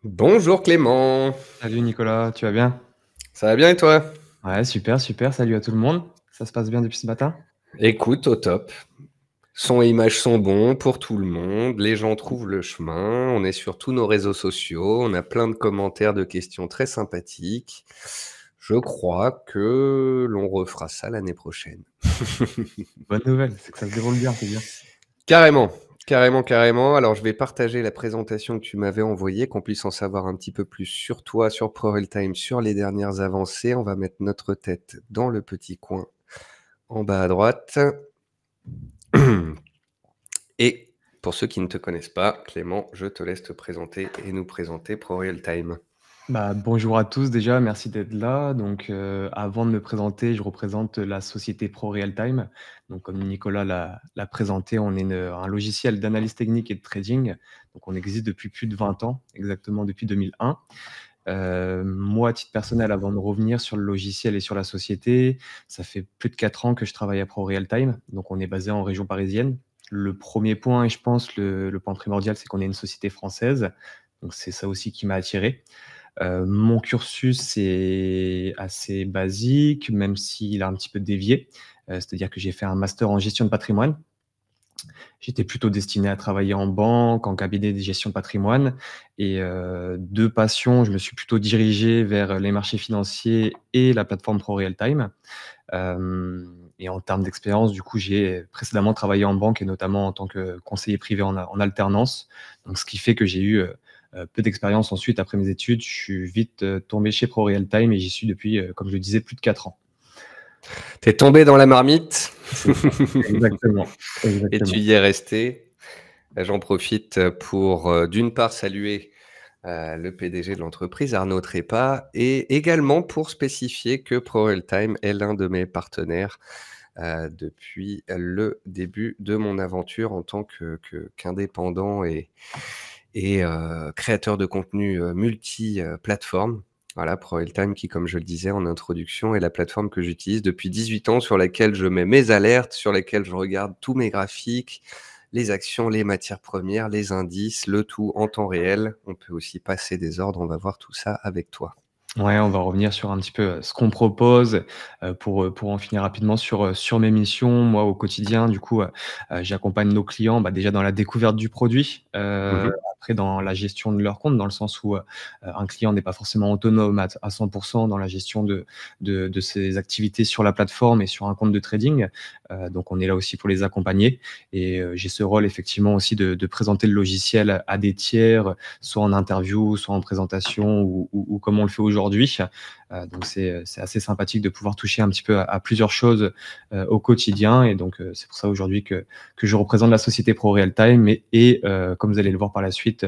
Bonjour Clément, Salut Nicolas, tu vas bien? ça va bien et toi? Ouais, super, super. Salut à tout le monde. Ça se passe bien depuis ce matin? Écoute, au top. Son et image sont bons pour tout le monde, les gens trouvent le chemin, on est sur tous nos réseaux sociaux, on a plein de commentaires, de questions très sympathiques. Je crois que l'on refera ça l'année prochaine. Bonne nouvelle, c'est que ça se déroule bien, c'est bien. Carrément, carrément, carrément. Alors je vais partager la présentation que tu m'avais envoyée, qu'on puisse en savoir un petit peu plus sur toi, sur ProRealTime, sur les dernières avancées. On va mettre notre tête dans le petit coin en bas à droite. Et pour ceux qui ne te connaissent pas, Clément, je te laisse te présenter et nous présenter ProRealTime. Bonjour à tous déjà, merci d'être là. Avant de me présenter, je représente la société ProRealTime. Donc, comme Nicolas l'a présenté, on est un logiciel d'analyse technique et de trading. Donc, on existe depuis plus de 20 ans, exactement depuis 2001. Moi, à titre personnel, avant de revenir sur le logiciel et sur la société, ça fait plus de 4 ans que je travaille à ProRealTime. Donc, on est basé en région parisienne. Le premier point, et je pense le point primordial, c'est qu'on est une société française. Donc, c'est ça aussi qui m'a attiré. Mon cursus est assez basique, même s'il a un petit peu dévié. C'est-à-dire que j'ai fait un master en gestion de patrimoine. J'étais plutôt destiné à travailler en banque, en cabinet de gestion de patrimoine et de passion, je me suis plutôt dirigé vers les marchés financiers et la plateforme ProRealTime. Et en termes d'expérience, du coup, j'ai précédemment travaillé en banque et notamment en tant que conseiller privé en alternance. Donc ce qui fait que j'ai eu, peu d'expérience ensuite après mes études. Je suis vite, tombé chez ProRealTime et j'y suis depuis, comme je le disais, plus de 4 ans. T'es tombé dans la marmite C'est ça, exactement, et tu exactement. y es resté. J'en profite pour, d'une part, saluer le PDG de l'entreprise, Arnaud Trépas, et également pour spécifier que ProRealTime est l'un de mes partenaires depuis le début de mon aventure en tant qu'indépendant et créateur de contenu multi-plateforme. Voilà, ProRealTime qui, comme je le disais en introduction, est la plateforme que j'utilise depuis 18 ans, sur laquelle je mets mes alertes, sur laquelle je regarde tous mes graphiques, les actions, les matières premières, les indices, le tout en temps réel. On peut aussi passer des ordres, on va voir tout ça avec toi. Ouais, on va revenir sur un petit peu, ce qu'on propose, pour en finir rapidement sur mes missions. Moi, au quotidien, du coup, j'accompagne nos clients, déjà dans la découverte du produit, Mmh. après dans la gestion de leur compte, dans le sens où, un client n'est pas forcément autonome à 100 dans la gestion de ses activités sur la plateforme et sur un compte de trading. Donc on est là aussi pour les accompagner et j'ai ce rôle effectivement aussi de présenter le logiciel à des tiers, soit en interview, soit en présentation ou comme on le fait aujourd'hui. Donc c'est assez sympathique de pouvoir toucher un petit peu à plusieurs choses au quotidien. Et donc c'est pour ça aujourd'hui que je représente la société ProRealTime et comme vous allez le voir par la suite,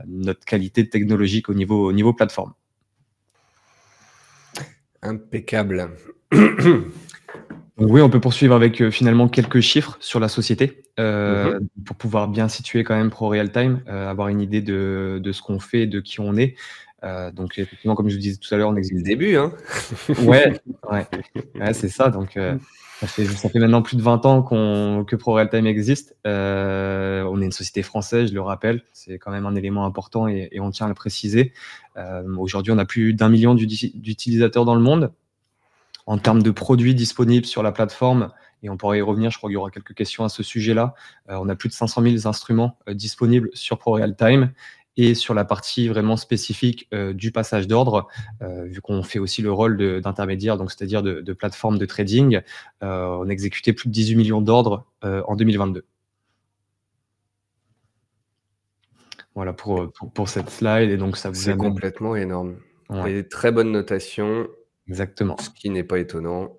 notre qualité technologique au niveau plateforme. Impeccable. Donc oui, on peut poursuivre avec finalement quelques chiffres sur la société Mmh. pour pouvoir bien situer quand même ProRealTime, avoir une idée de ce qu'on fait, de qui on est. Donc effectivement, comme je vous disais tout à l'heure, on C'est le existe. début, hein? Ouais, ouais, ouais, c'est ça. Donc ça fait maintenant plus de 20 ans que ProRealTime existe. On est une société française, je le rappelle. C'est quand même un élément important et on tient à le préciser. Aujourd'hui, on a plus d'1 million d'utilisateurs dans le monde. En termes de produits disponibles sur la plateforme, et on pourra y revenir, je crois qu'il y aura quelques questions à ce sujet-là. On a plus de 500 000 instruments disponibles sur ProRealTime. Et sur la partie vraiment spécifique du passage d'ordre, vu qu'on fait aussi le rôle d'intermédiaire, donc c'est-à-dire de plateforme de trading, on a exécuté plus de 18 millions d'ordres en 2022. Voilà pour cette slide, et donc ça vous C'est amène. complètement énorme Ouais, et très bonne notation, ce exactement. qui n'est pas étonnant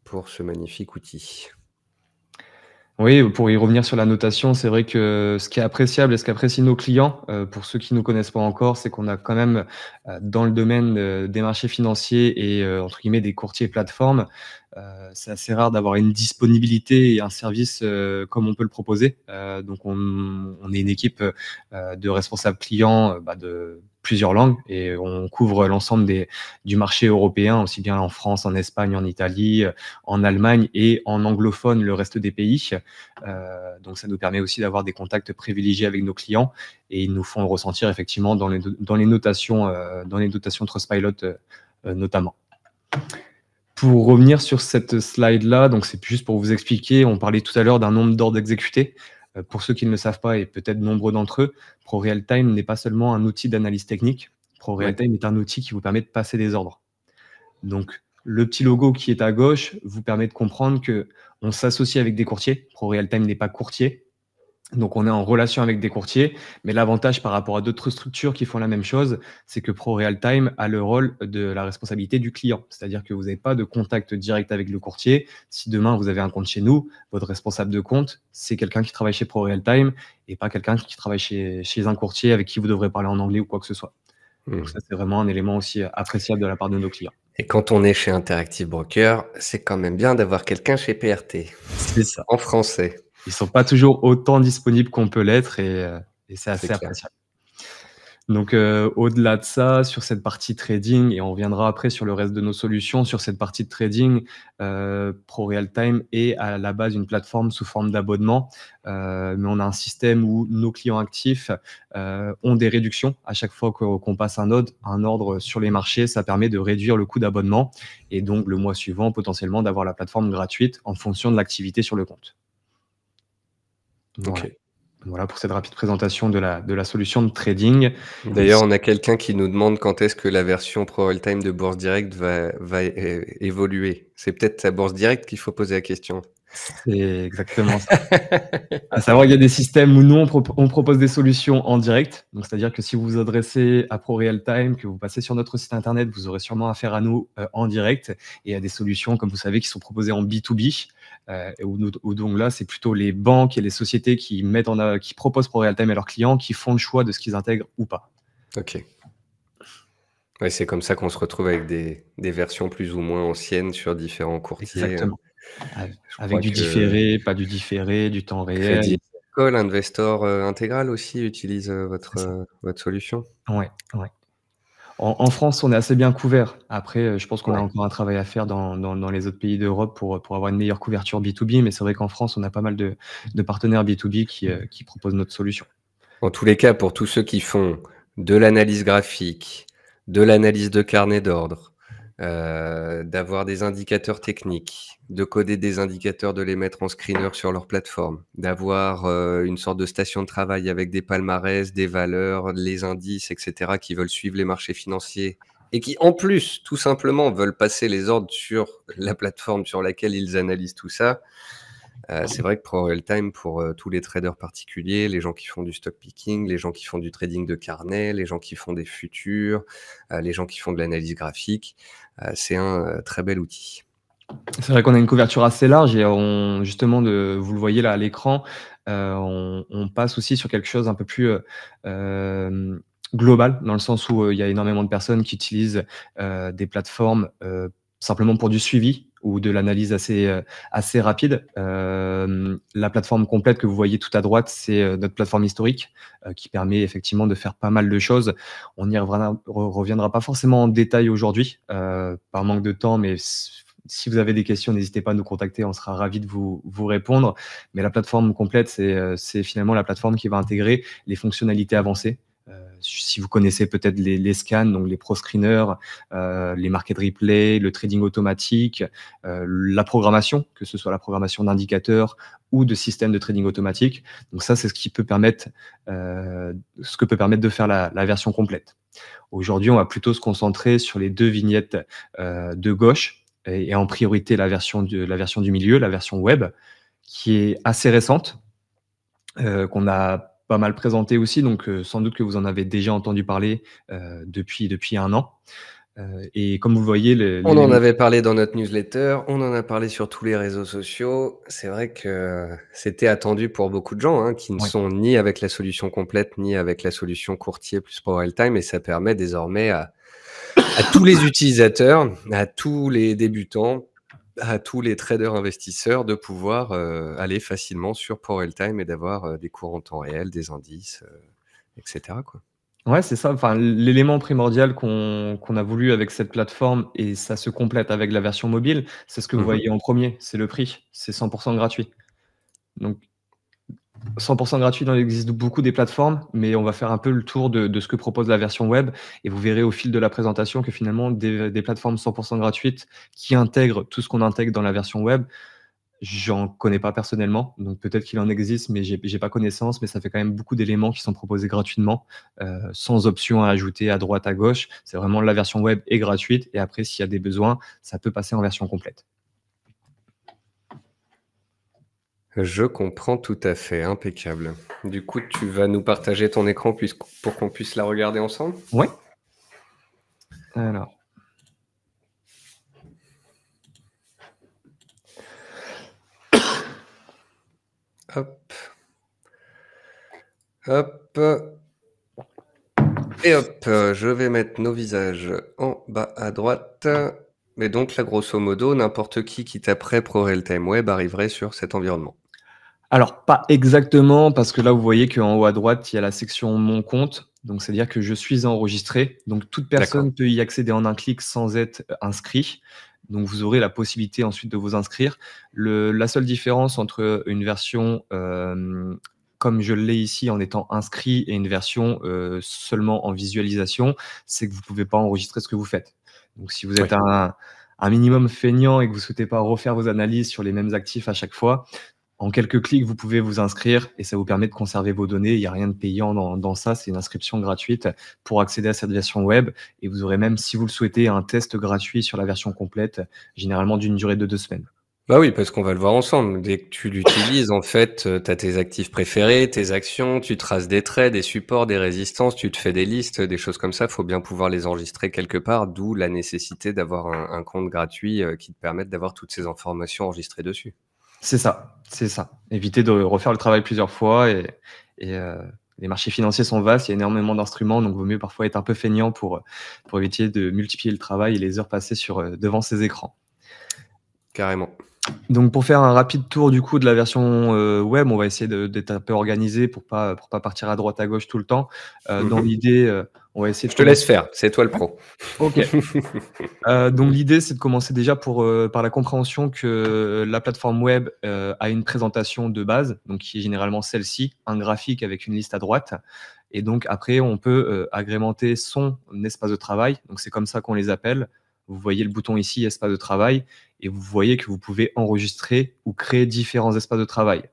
pour ce magnifique outil. Oui, pour y revenir sur la notation, c'est vrai que ce qui est appréciable et ce qu'apprécient nos clients, pour ceux qui nous connaissent pas encore, c'est qu'on a quand même, dans le domaine, des marchés financiers et entre guillemets «des courtiers plateformes», C'est assez rare d'avoir une disponibilité et un service comme on peut le proposer. Donc on est une équipe de responsables clients de plusieurs langues et on couvre l'ensemble du marché européen, aussi bien en France, en Espagne, en Italie, en Allemagne et en anglophone le reste des pays. Donc ça nous permet aussi d'avoir des contacts privilégiés avec nos clients et ils nous font le ressentir effectivement dans les notations Trustpilot notamment. Pour revenir sur cette slide-là, donc c'est juste pour vous expliquer, on parlait tout à l'heure d'un nombre d'ordres exécutés. Pour ceux qui ne le savent pas, et peut-être nombreux d'entre eux, ProRealTime n'est pas seulement un outil d'analyse technique. ProRealTime est un outil qui vous permet de passer des ordres. Donc, le petit logo qui est à gauche vous permet de comprendre qu'on s'associe avec des courtiers. ProRealTime n'est pas courtier. Donc, on est en relation avec des courtiers, mais l'avantage par rapport à d'autres structures qui font la même chose, c'est que ProRealTime a le rôle de la responsabilité du client. C'est-à-dire que vous n'avez pas de contact direct avec le courtier. Si demain, vous avez un compte chez nous, votre responsable de compte, c'est quelqu'un qui travaille chez ProRealTime et pas quelqu'un qui travaille chez un courtier avec qui vous devrez parler en anglais ou quoi que ce soit. Donc ça, c'est vraiment un élément aussi appréciable de la part de nos clients. Et quand on est chez Interactive Broker, c'est quand même bien d'avoir quelqu'un chez PRT. C'est ça. En français. Ils ne sont pas toujours autant disponibles qu'on peut l'être et c'est assez appréciable. Donc, au-delà de ça, sur cette partie trading, et on reviendra après sur le reste de nos solutions, sur cette partie de trading, ProRealTime est à la base une plateforme sous forme d'abonnement, mais on a un système où nos clients actifs ont des réductions à chaque fois qu'on passe un ordre sur les marchés. Ça permet de réduire le coût d'abonnement et donc le mois suivant, potentiellement, d'avoir la plateforme gratuite en fonction de l'activité sur le compte. Voilà. Okay. Voilà pour cette rapide présentation de la solution de trading. D'ailleurs, on a quelqu'un qui nous demande quand est-ce que la version ProRealTime de Bourse Direct va évoluer. C'est peut-être à Bourse Direct qu'il faut poser la question. C'est exactement ça. À savoir qu'il y a des systèmes où nous, on propose des solutions en direct. Donc, c'est-à-dire que si vous vous adressez à ProRealTime, que vous passez sur notre site internet, vous aurez sûrement affaire à nous en direct. Et il y a des solutions, comme vous savez, qui sont proposées en B2B. Où donc là, c'est plutôt les banques et les sociétés qui proposent ProRealTime à leurs clients, qui font le choix de ce qu'ils intègrent ou pas. Ok. Ouais, c'est comme ça qu'on se retrouve avec des versions plus ou moins anciennes sur différents courtiers. Exactement. Avec du différé, pas du différé, du temps réel. Crédit Agricole, Investor Intégral aussi utilise votre solution. Ouais. En France, on est assez bien couvert. Après, je pense qu'on a encore un travail à faire dans les autres pays d'Europe pour avoir une meilleure couverture B2B, mais c'est vrai qu'en France, on a pas mal de partenaires B2B qui proposent notre solution. En tous les cas, pour tous ceux qui font de l'analyse graphique, de l'analyse de carnet d'ordre, d'avoir des indicateurs techniques, de coder des indicateurs, de les mettre en screener sur leur plateforme, d'avoir une sorte de station de travail avec des palmarès, des valeurs, les indices, etc., qui veulent suivre les marchés financiers et qui, en plus, tout simplement, veulent passer les ordres sur la plateforme sur laquelle ils analysent tout ça. C'est vrai que ProRealTime, pour tous les traders particuliers, les gens qui font du stock picking, les gens qui font du trading de carnet, les gens qui font des futurs, les gens qui font de l'analyse graphique, c'est un très bel outil. C'est vrai qu'on a une couverture assez large et justement, vous le voyez là à l'écran, on passe aussi sur quelque chose un peu plus global, dans le sens où il y a énormément de personnes qui utilisent des plateformes simplement pour du suivi ou de l'analyse assez rapide. La plateforme complète que vous voyez tout à droite, c'est notre plateforme historique qui permet effectivement de faire pas mal de choses. On n'y reviendra pas forcément en détail aujourd'hui par manque de temps, mais si vous avez des questions, n'hésitez pas à nous contacter, on sera ravis de vous répondre. Mais la plateforme complète, c'est finalement la plateforme qui va intégrer les fonctionnalités avancées. Si vous connaissez peut-être les scans, donc les pro-screeners, les market replay, le trading automatique, la programmation, que ce soit la programmation d'indicateurs ou de systèmes de trading automatique. Donc ça, c'est ce que peut permettre de faire la version complète. Aujourd'hui, on va plutôt se concentrer sur les deux vignettes de gauche et en priorité la version du milieu, la version web, qui est assez récente, qu'on a pas mal présenté aussi, donc sans doute que vous en avez déjà entendu parler depuis un an. Et comme vous le voyez... On en avait parlé dans notre newsletter, on en a parlé sur tous les réseaux sociaux. C'est vrai que c'était attendu pour beaucoup de gens qui ne sont ni avec la solution complète, ni avec la solution courtier plus ProRealTime, et ça permet désormais à tous les utilisateurs, à tous les débutants, à tous les traders investisseurs de pouvoir, aller facilement sur ProRealTime et d'avoir, des cours en temps réel, des indices, et cetera, quoi. Ouais, c'est ça, enfin, l'élément primordial qu'on a voulu avec cette plateforme et ça se complète avec la version mobile, c'est ce que vous Mmh. voyez en premier, c'est le prix, c'est 100 gratuit. Donc 100 gratuit, il existe beaucoup des plateformes, mais on va faire un peu le tour de ce que propose la version web et vous verrez au fil de la présentation que finalement des plateformes 100 gratuites qui intègrent tout ce qu'on intègre dans la version web, j'en connais pas personnellement, donc peut-être qu'il en existe, mais j'ai pas connaissance, mais ça fait quand même beaucoup d'éléments qui sont proposés gratuitement, sans option à ajouter à droite, à gauche. C'est vraiment la version web est gratuite et après s'il y a des besoins, ça peut passer en version complète. Je comprends tout à fait, impeccable. Du coup, tu vas nous partager ton écran pour qu'on puisse la regarder ensemble? Ouais. Alors, Hop, hop et hop, je vais mettre nos visages en bas à droite. Mais donc là, grosso modo, n'importe qui taperait ProRealTime Web arriverait sur cet environnement. alors pas exactement parce que là vous voyez qu'en haut à droite, il y a la section mon compte, donc c'est-à-dire que je suis enregistré, donc toute D'accord. personne peut y accéder en un clic sans être inscrit. Donc vous aurez la possibilité ensuite de vous inscrire. La seule différence entre une version, comme je l'ai ici en étant inscrit et une version, seulement en visualisation, c'est que vous pouvez pas enregistrer ce que vous faites. Donc si vous êtes Oui. un minimum feignant et que vous souhaitez pas refaire vos analyses sur les mêmes actifs à chaque fois, en quelques clics, vous pouvez vous inscrire et ça vous permet de conserver vos données. Il n'y a rien de payant dans ça, c'est une inscription gratuite pour accéder à cette version web et vous aurez même, si vous le souhaitez, un test gratuit sur la version complète, généralement d'une durée de 2 semaines. Bah oui, parce qu'on va le voir ensemble. Dès que tu l'utilises, en fait, tu as tes actifs préférés, tes actions, tu traces des traits, des supports, des résistances, tu te fais des listes, des choses comme ça. Faut bien pouvoir les enregistrer quelque part, d'où la nécessité d'avoir un compte gratuit, qui te permette d'avoir toutes ces informations enregistrées dessus. C'est ça, c'est ça. Éviter de refaire le travail plusieurs fois et les marchés financiers sont vastes, il y a énormément d'instruments, donc vaut mieux parfois être un peu feignant pour éviter de multiplier le travail et les heures passées devant ces écrans. Carrément. Donc pour faire un rapide tour du coup de la version, web, on va essayer d'être un peu organisé pour pas partir à droite à gauche tout le temps. Dans Mmh. l'idée, on va essayer Je de te laisse commencer. faire, c'est toi le Ouais, pro. OK. Donc l'idée, c'est de commencer déjà par la compréhension que la plateforme web, a une présentation de base, donc qui est généralement celle-ci, un graphique avec une liste à droite et donc après on peut, agrémenter son espace de travail, donc c'est comme ça qu'on les appelle. Vous voyez le bouton ici, espace de travail et vous voyez que vous pouvez enregistrer ou créer différents espaces de travail.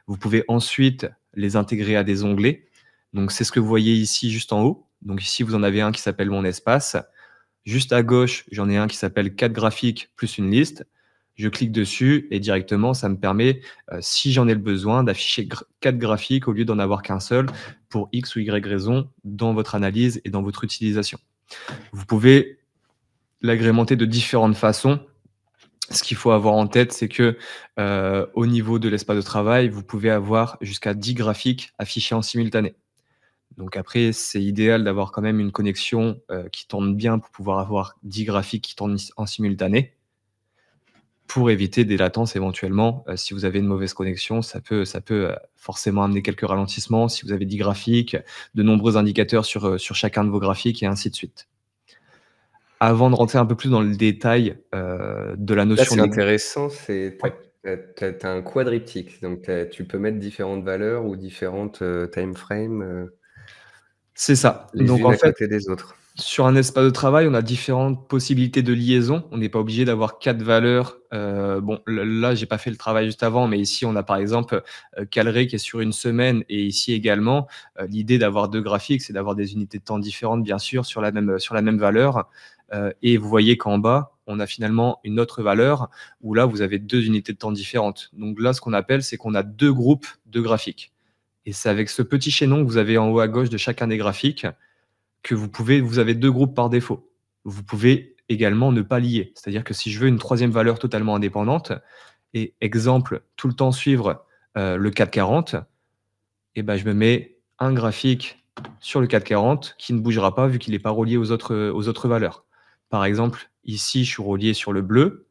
Vous pouvez ensuite les intégrer à des onglets, donc c'est ce que vous voyez ici juste en haut. Donc ici, vous en avez un qui s'appelle mon espace. Juste à gauche, j'en ai un qui s'appelle 4 graphiques plus une liste. Je clique dessus et directement, ça me permet, si j'en ai le besoin, d'afficher 4 graphiques au lieu d'en avoir qu'un seul pour X ou Y raison dans votre analyse et dans votre utilisation. Vous pouvez l'agrémenter de différentes façons. Ce qu'il faut avoir en tête, c'est que, au niveau de l'espace de travail, vous pouvez avoir jusqu'à 10 graphiques affichés en simultané. Donc après, c'est idéal d'avoir quand même une connexion, qui tourne bien pour pouvoir avoir 10 graphiques qui tournent en simultané. Pour éviter des latences éventuellement, si vous avez une mauvaise connexion, ça peut, forcément amener quelques ralentissements si vous avez 10 graphiques, de nombreux indicateurs sur chacun de vos graphiques et ainsi de suite. Avant de rentrer un peu plus dans le détail, de la Là, notion c'est des intéressant, c'est ouais, tu un quadriptyque, donc tu peux mettre différentes valeurs ou différentes, time frames, c'est ça. les Donc unes en à fait, côté des autres. sur un espace de travail, on a différentes possibilités de liaison. On n'est pas obligé d'avoir 4 valeurs. Bon, là, j'ai pas fait le travail juste avant, mais ici, on a par exemple, Calré qui est sur une semaine et ici également. L'idée d'avoir 2 graphiques, c'est d'avoir des unités de temps différentes, bien sûr, sur la même valeur. Et vous voyez qu'en bas, on a finalement une autre valeur où là, vous avez 2 unités de temps différentes. Donc là, ce qu'on appelle, c'est qu'on a 2 groupes de graphiques. Et c'est avec ce petit chaînon que vous avez en haut à gauche de chacun des graphiques que vous avez 2 groupes par défaut. Vous pouvez également ne pas lier. C'est-à-dire que si je veux une troisième valeur totalement indépendante et exemple, tout le temps suivre, le 440 et ben, je me mets un graphique sur le 440 qui ne bougera pas vu qu'il n'est pas relié aux autres valeurs. Par exemple, ici, je suis relié sur le bleu,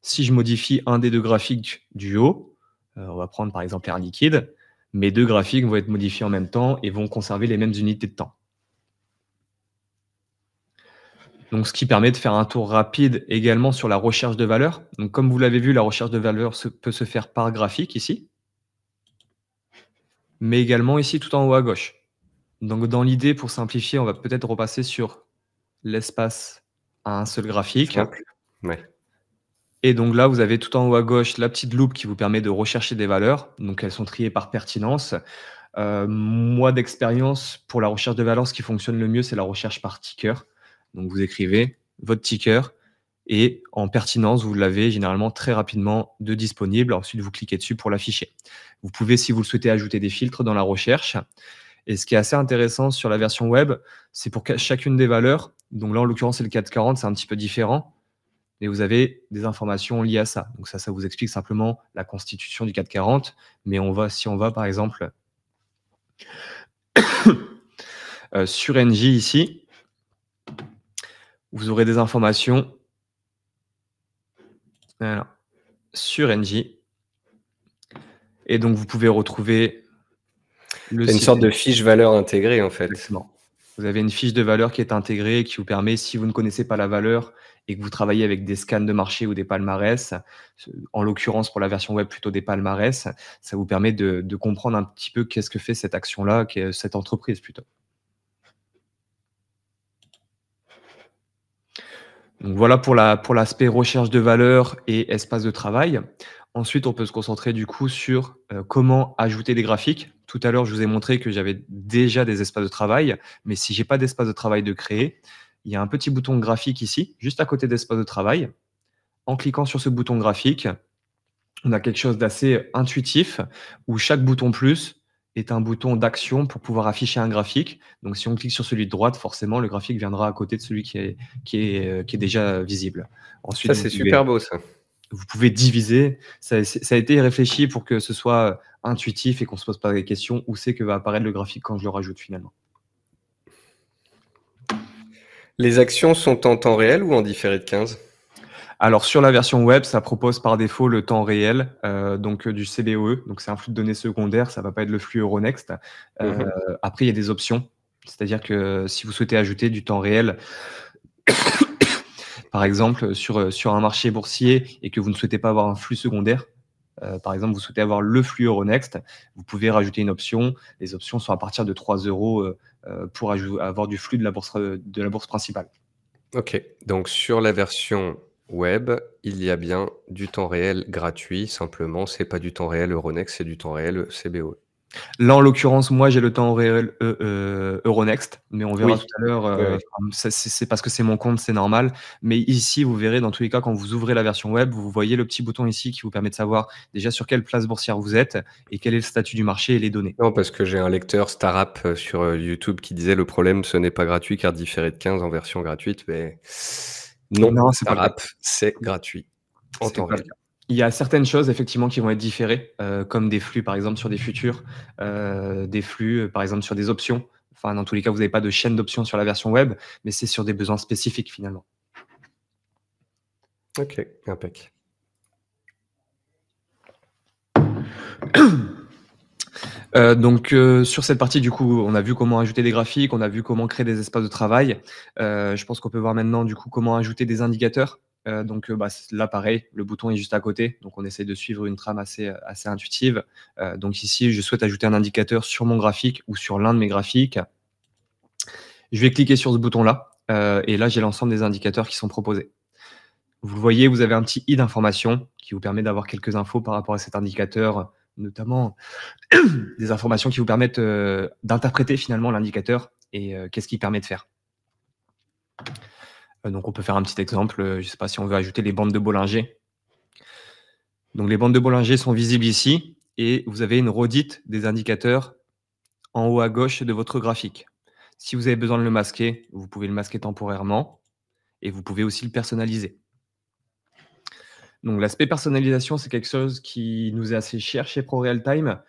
Si je modifie un des deux graphiques du haut, on va prendre par exemple Air Liquide, mes deux graphiques vont être modifiés en même temps et vont conserver les mêmes unités de temps. Donc, ce qui permet de faire un tour rapide également sur la recherche de valeur. Donc, comme vous l'avez vu, la recherche de valeur peut se faire par graphique ici, mais également ici tout en haut à gauche. Donc, dans l'idée, pour simplifier, on va peut-être repasser sur l'espace à un seul graphique. Simple. Ouais. Et donc là, vous avez tout en haut à gauche la petite loupe qui vous permet de rechercher des valeurs. Donc, elles sont triées par pertinence. Moi, d'expérience, pour la recherche de valeurs, ce qui fonctionne le mieux, c'est la recherche par ticker. Donc, vous écrivez votre ticker et en pertinence, vous l'avez généralement très rapidement de disponible. Ensuite, vous cliquez dessus pour l'afficher. Vous pouvez, si vous le souhaitez, ajouter des filtres dans la recherche. Et ce qui est assez intéressant sur la version web, c'est pour chacune des valeurs. Donc là, en l'occurrence, c'est le 440, c'est un petit peu différent. Mais vous avez des informations liées à ça. Donc ça vous explique simplement la constitution du 440. Mais si on va par exemple sur NJ ici, vous aurez des informations sur NJ. Et donc, vous pouvez retrouver le C'est une site. sorte de fiche valeur intégrée, en fait. Exactement. Vous avez une fiche de valeur qui est intégrée, qui vous permet, si vous ne connaissez pas la valeur et que vous travaillez avec des scans de marché ou des palmarès, en l'occurrence pour la version web plutôt des palmarès, ça vous permet de comprendre un petit peu qu'est-ce que fait cette action-là, cette entreprise plutôt. Donc voilà pour l'aspect recherche de valeur et espace de travail. Ensuite, on peut se concentrer du coup sur comment ajouter des graphiques. Tout à l'heure, je vous ai montré que j'avais déjà des espaces de travail, mais si j'ai pas d'espace de travail de créer, il y a un petit bouton graphique ici, juste à côté d'espace de travail. En cliquant sur ce bouton graphique, on a quelque chose d'assez intuitif où chaque bouton plus est un bouton d'action pour pouvoir afficher un graphique. Donc, si on clique sur celui de droite, forcément, le graphique viendra à côté de celui qui est déjà visible. Ensuite, Ça, c'est super beau, ça. Vous pouvez diviser. Ça a été réfléchi pour que ce soit intuitif et qu'on ne se pose pas des questions où c'est que va apparaître le graphique quand je le rajoute finalement. Les actions sont en temps réel ou en différé de 15? Alors, sur la version web, ça propose par défaut le temps réel, donc du CBOE. Donc, c'est un flux de données secondaire, ça ne va pas être le flux Euronext. Après, il y a des options. C'est-à-dire que si vous souhaitez ajouter du temps réel, par exemple, sur un marché boursier et que vous ne souhaitez pas avoir un flux secondaire, par exemple, vous souhaitez avoir le flux Euronext, vous pouvez rajouter une option. Les options sont à partir de 3 € pour avoir du flux de la bourse principale. Ok, donc sur la version web, il y a bien du temps réel gratuit. Simplement, c'est pas du temps réel Euronext, c'est du temps réel CBOE. Là, en l'occurrence, moi, j'ai le temps réel Euronext, mais on verra Oui. tout à l'heure. Oui. C'est parce que c'est mon compte, c'est normal. Mais ici, vous verrez, dans tous les cas, quand vous ouvrez la version web, vous voyez le petit bouton ici qui vous permet de savoir déjà sur quelle place boursière vous êtes et quel est le statut du marché et les données. Non, parce que j'ai un lecteur Startup sur YouTube qui disait le problème, ce n'est pas gratuit car différé de 15 en version gratuite. Mais non, c'est pas le cas. Startup, c'est gratuit en C'est temps pas le réel. cas. Il y a certaines choses effectivement qui vont être différées, comme des flux par exemple sur des futurs, des flux, par exemple sur des options. Enfin, dans tous les cas, vous n'avez pas de chaîne d'options sur la version web, mais c'est sur des besoins spécifiques finalement. Ok, impec. Donc sur cette partie du coup, on a vu comment ajouter des graphiques, on a vu comment créer des espaces de travail. Je pense qu'on peut voir maintenant du coup comment ajouter des indicateurs. Donc là pareil, le bouton est juste à côté, donc on essaie de suivre une trame assez intuitive. Donc ici, je souhaite ajouter un indicateur sur mon graphique ou sur l'un de mes graphiques. Je vais cliquer sur ce bouton-là, et là j'ai l'ensemble des indicateurs qui sont proposés. Vous le voyez, vous avez un petit i d'information qui vous permet d'avoir quelques infos par rapport à cet indicateur, notamment des informations qui vous permettent d'interpréter finalement l'indicateur et qu'est-ce qu'il permet de faire. Donc on peut faire un petit exemple, je ne sais pas si on veut ajouter les bandes de Bollinger. Donc les bandes de Bollinger sont visibles ici et vous avez une redite des indicateurs en haut à gauche de votre graphique. Si vous avez besoin de le masquer, vous pouvez le masquer temporairement et vous pouvez aussi le personnaliser. Donc l'aspect personnalisation, c'est quelque chose qui nous est assez cher chez ProRealTime.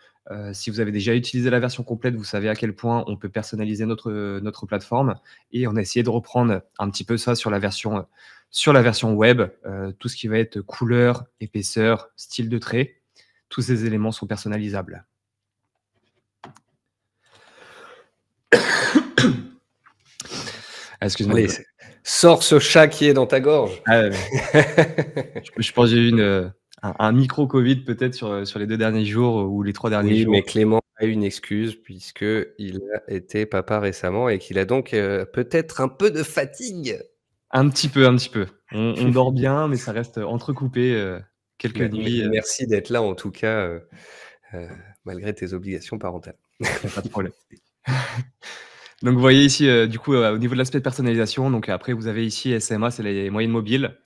Si vous avez déjà utilisé la version complète, vous savez à quel point on peut personnaliser notre plateforme et on a essayé de reprendre un petit peu ça sur la version Sur la version web, tout ce qui va être couleur, épaisseur, style de trait, tous ces éléments sont personnalisables. Excuse-moi. Allez, sors ce chat qui est dans ta gorge. Ah, je pense que j'ai eu un micro-Covid peut-être sur les 2 derniers jours ou les 3 derniers Oui, jours. mais Clément a une excuse puisqu'il a été papa récemment et qu'il a donc, peut-être un peu de fatigue. Un petit peu, un petit peu. On dort bien, mais ça reste entrecoupé, quelques nuits, Merci d'être là en tout cas, heu, malgré tes obligations parentales. y a pas de problème. Donc vous voyez ici, du coup, au niveau de l'aspect de personnalisation, donc après vous avez ici SMA, c'est les moyennes mobiles.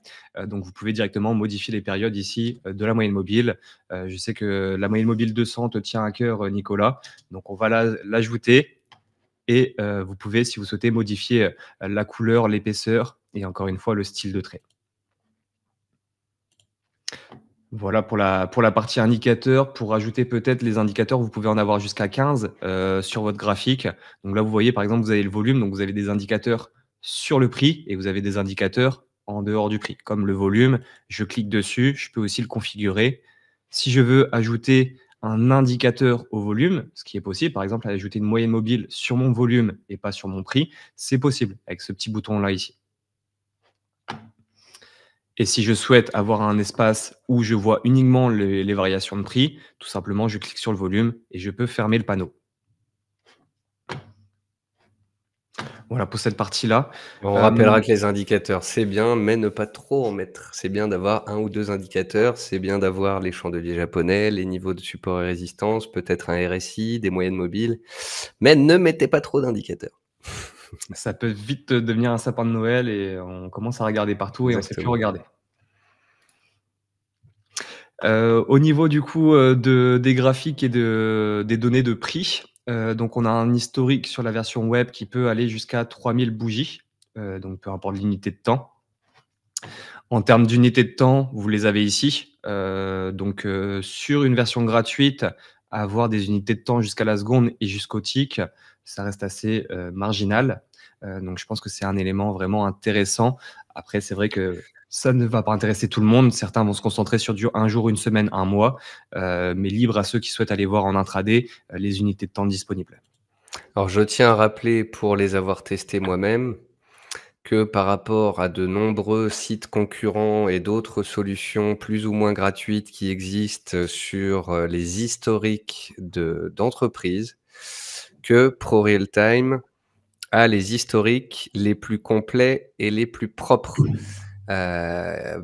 Donc vous pouvez directement modifier les périodes ici, de la moyenne mobile. Je sais que la moyenne mobile 200 te tient à cœur, Nicolas, donc on va l'ajouter et vous pouvez, si vous souhaitez, modifier, la couleur, l'épaisseur et encore une fois le style de trait. Voilà pour la partie indicateur. Pour ajouter peut-être les indicateurs, vous pouvez en avoir jusqu'à 15 sur votre graphique. Donc là, vous voyez, par exemple, vous avez le volume, donc vous avez des indicateurs sur le prix et vous avez des indicateurs en dehors du prix. Comme le volume, je clique dessus, je peux aussi le configurer. Si je veux ajouter un indicateur au volume, ce qui est possible, par exemple, ajouter une moyenne mobile sur mon volume et pas sur mon prix, c'est possible avec ce petit bouton-là ici. Et si je souhaite avoir un espace où je vois uniquement les variations de prix, tout simplement, je clique sur le volume et je peux fermer le panneau. Voilà pour cette partie-là. On rappellera que les indicateurs, c'est bien, mais ne pas trop en mettre. C'est bien d'avoir 1 ou 2 indicateurs, c'est bien d'avoir les chandeliers japonais, les niveaux de support et résistance, peut-être un RSI, des moyennes mobiles, mais ne mettez pas trop d'indicateurs. Ça peut vite devenir un sapin de Noël et on commence à regarder partout et on ne sait plus Exactement. regarder. Au niveau du coup, des graphiques et des données de prix, donc on a un historique sur la version web qui peut aller jusqu'à 3000 bougies, donc peu importe l'unité de temps. En termes d'unités de temps, vous les avez ici. Donc, sur une version gratuite, avoir des unités de temps jusqu'à la seconde et jusqu'au tick, ça reste assez, marginal. Donc je pense que c'est un élément vraiment intéressant. Après, c'est vrai que ça ne va pas intéresser tout le monde. Certains vont se concentrer sur du 1 jour, 1 semaine, 1 mois, mais libre à ceux qui souhaitent aller voir en intraday, les unités de temps disponibles. Alors je tiens à rappeler, pour les avoir testés moi-même, que par rapport à de nombreux sites concurrents et d'autres solutions plus ou moins gratuites qui existent sur, les historiques d'entreprises, que ProRealTime a les historiques les plus complets et les plus propres.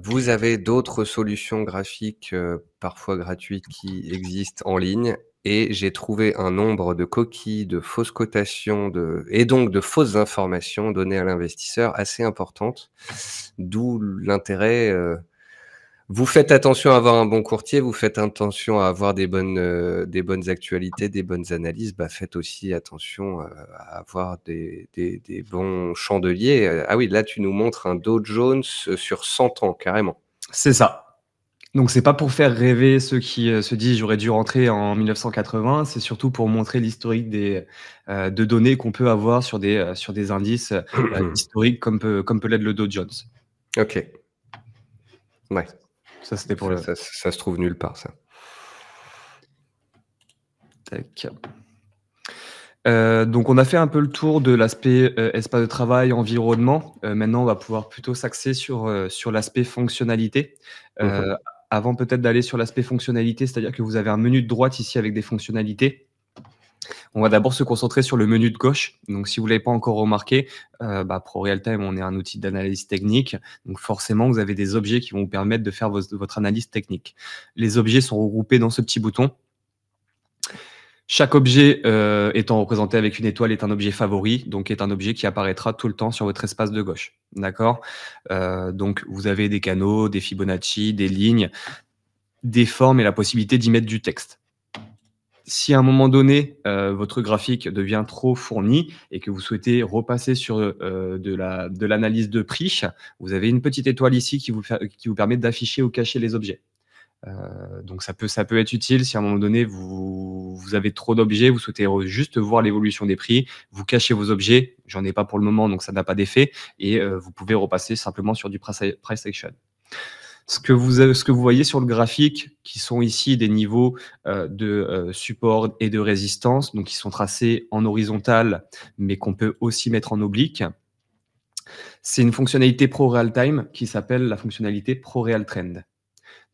Vous avez d'autres solutions graphiques, parfois gratuites, qui existent en ligne et j'ai trouvé un nombre de coquilles, de fausses cotations, et donc de fausses informations données à l'investisseur assez importantes. D'où l'intérêt, vous faites attention à avoir un bon courtier, vous faites attention à avoir des bonnes actualités, des bonnes analyses, faites aussi attention, à avoir des bons chandeliers. Ah oui, là, tu nous montres un Dow Jones, sur 100 ans, carrément. C'est ça. Donc c'est pas pour faire rêver ceux qui, se disent: «J'aurais dû rentrer en 1980», c'est surtout pour montrer l'historique de données qu'on peut avoir sur des indices, historiques comme peut l'être le Dow Jones. OK. Ouais, Ça, c'était pour le ça se trouve nulle part, ça. tac. Donc on a fait un peu le tour de l'aspect, espace de travail, environnement. Maintenant, on va pouvoir plutôt s'axer sur l'aspect fonctionnalité. Mmh. Avant peut-être d'aller sur l'aspect fonctionnalité, c'est-à-dire que vous avez un menu de droite ici avec des fonctionnalités. On va d'abord se concentrer sur le menu de gauche. Donc si vous l'avez pas encore remarqué, ProRealTime, on est un outil d'analyse technique. Donc forcément, vous avez des objets qui vont vous permettre de faire votre analyse technique. Les objets sont regroupés dans ce petit bouton. Chaque objet, étant représenté avec une étoile, est un objet favori, donc est un objet qui apparaîtra tout le temps sur votre espace de gauche. D'accord? Donc vous avez des canaux, des Fibonacci, des lignes, des formes et la possibilité d'y mettre du texte. Si à un moment donné, votre graphique devient trop fourni et que vous souhaitez repasser sur, de l'analyse de prix, vous avez une petite étoile ici qui vous permet d'afficher ou cacher les objets. Donc ça peut être utile si à un moment donné, vous avez trop d'objets, vous souhaitez juste voir l'évolution des prix, vous cachez vos objets. J'en ai pas pour le moment, donc ça n'a pas d'effet et vous pouvez repasser simplement sur du price action. Ce que vous voyez sur le graphique, qui sont ici des niveaux de support et de résistance, donc qui sont tracés en horizontal, mais qu'on peut aussi mettre en oblique. C'est une fonctionnalité Pro Real Time qui s'appelle la fonctionnalité Pro Real Trend.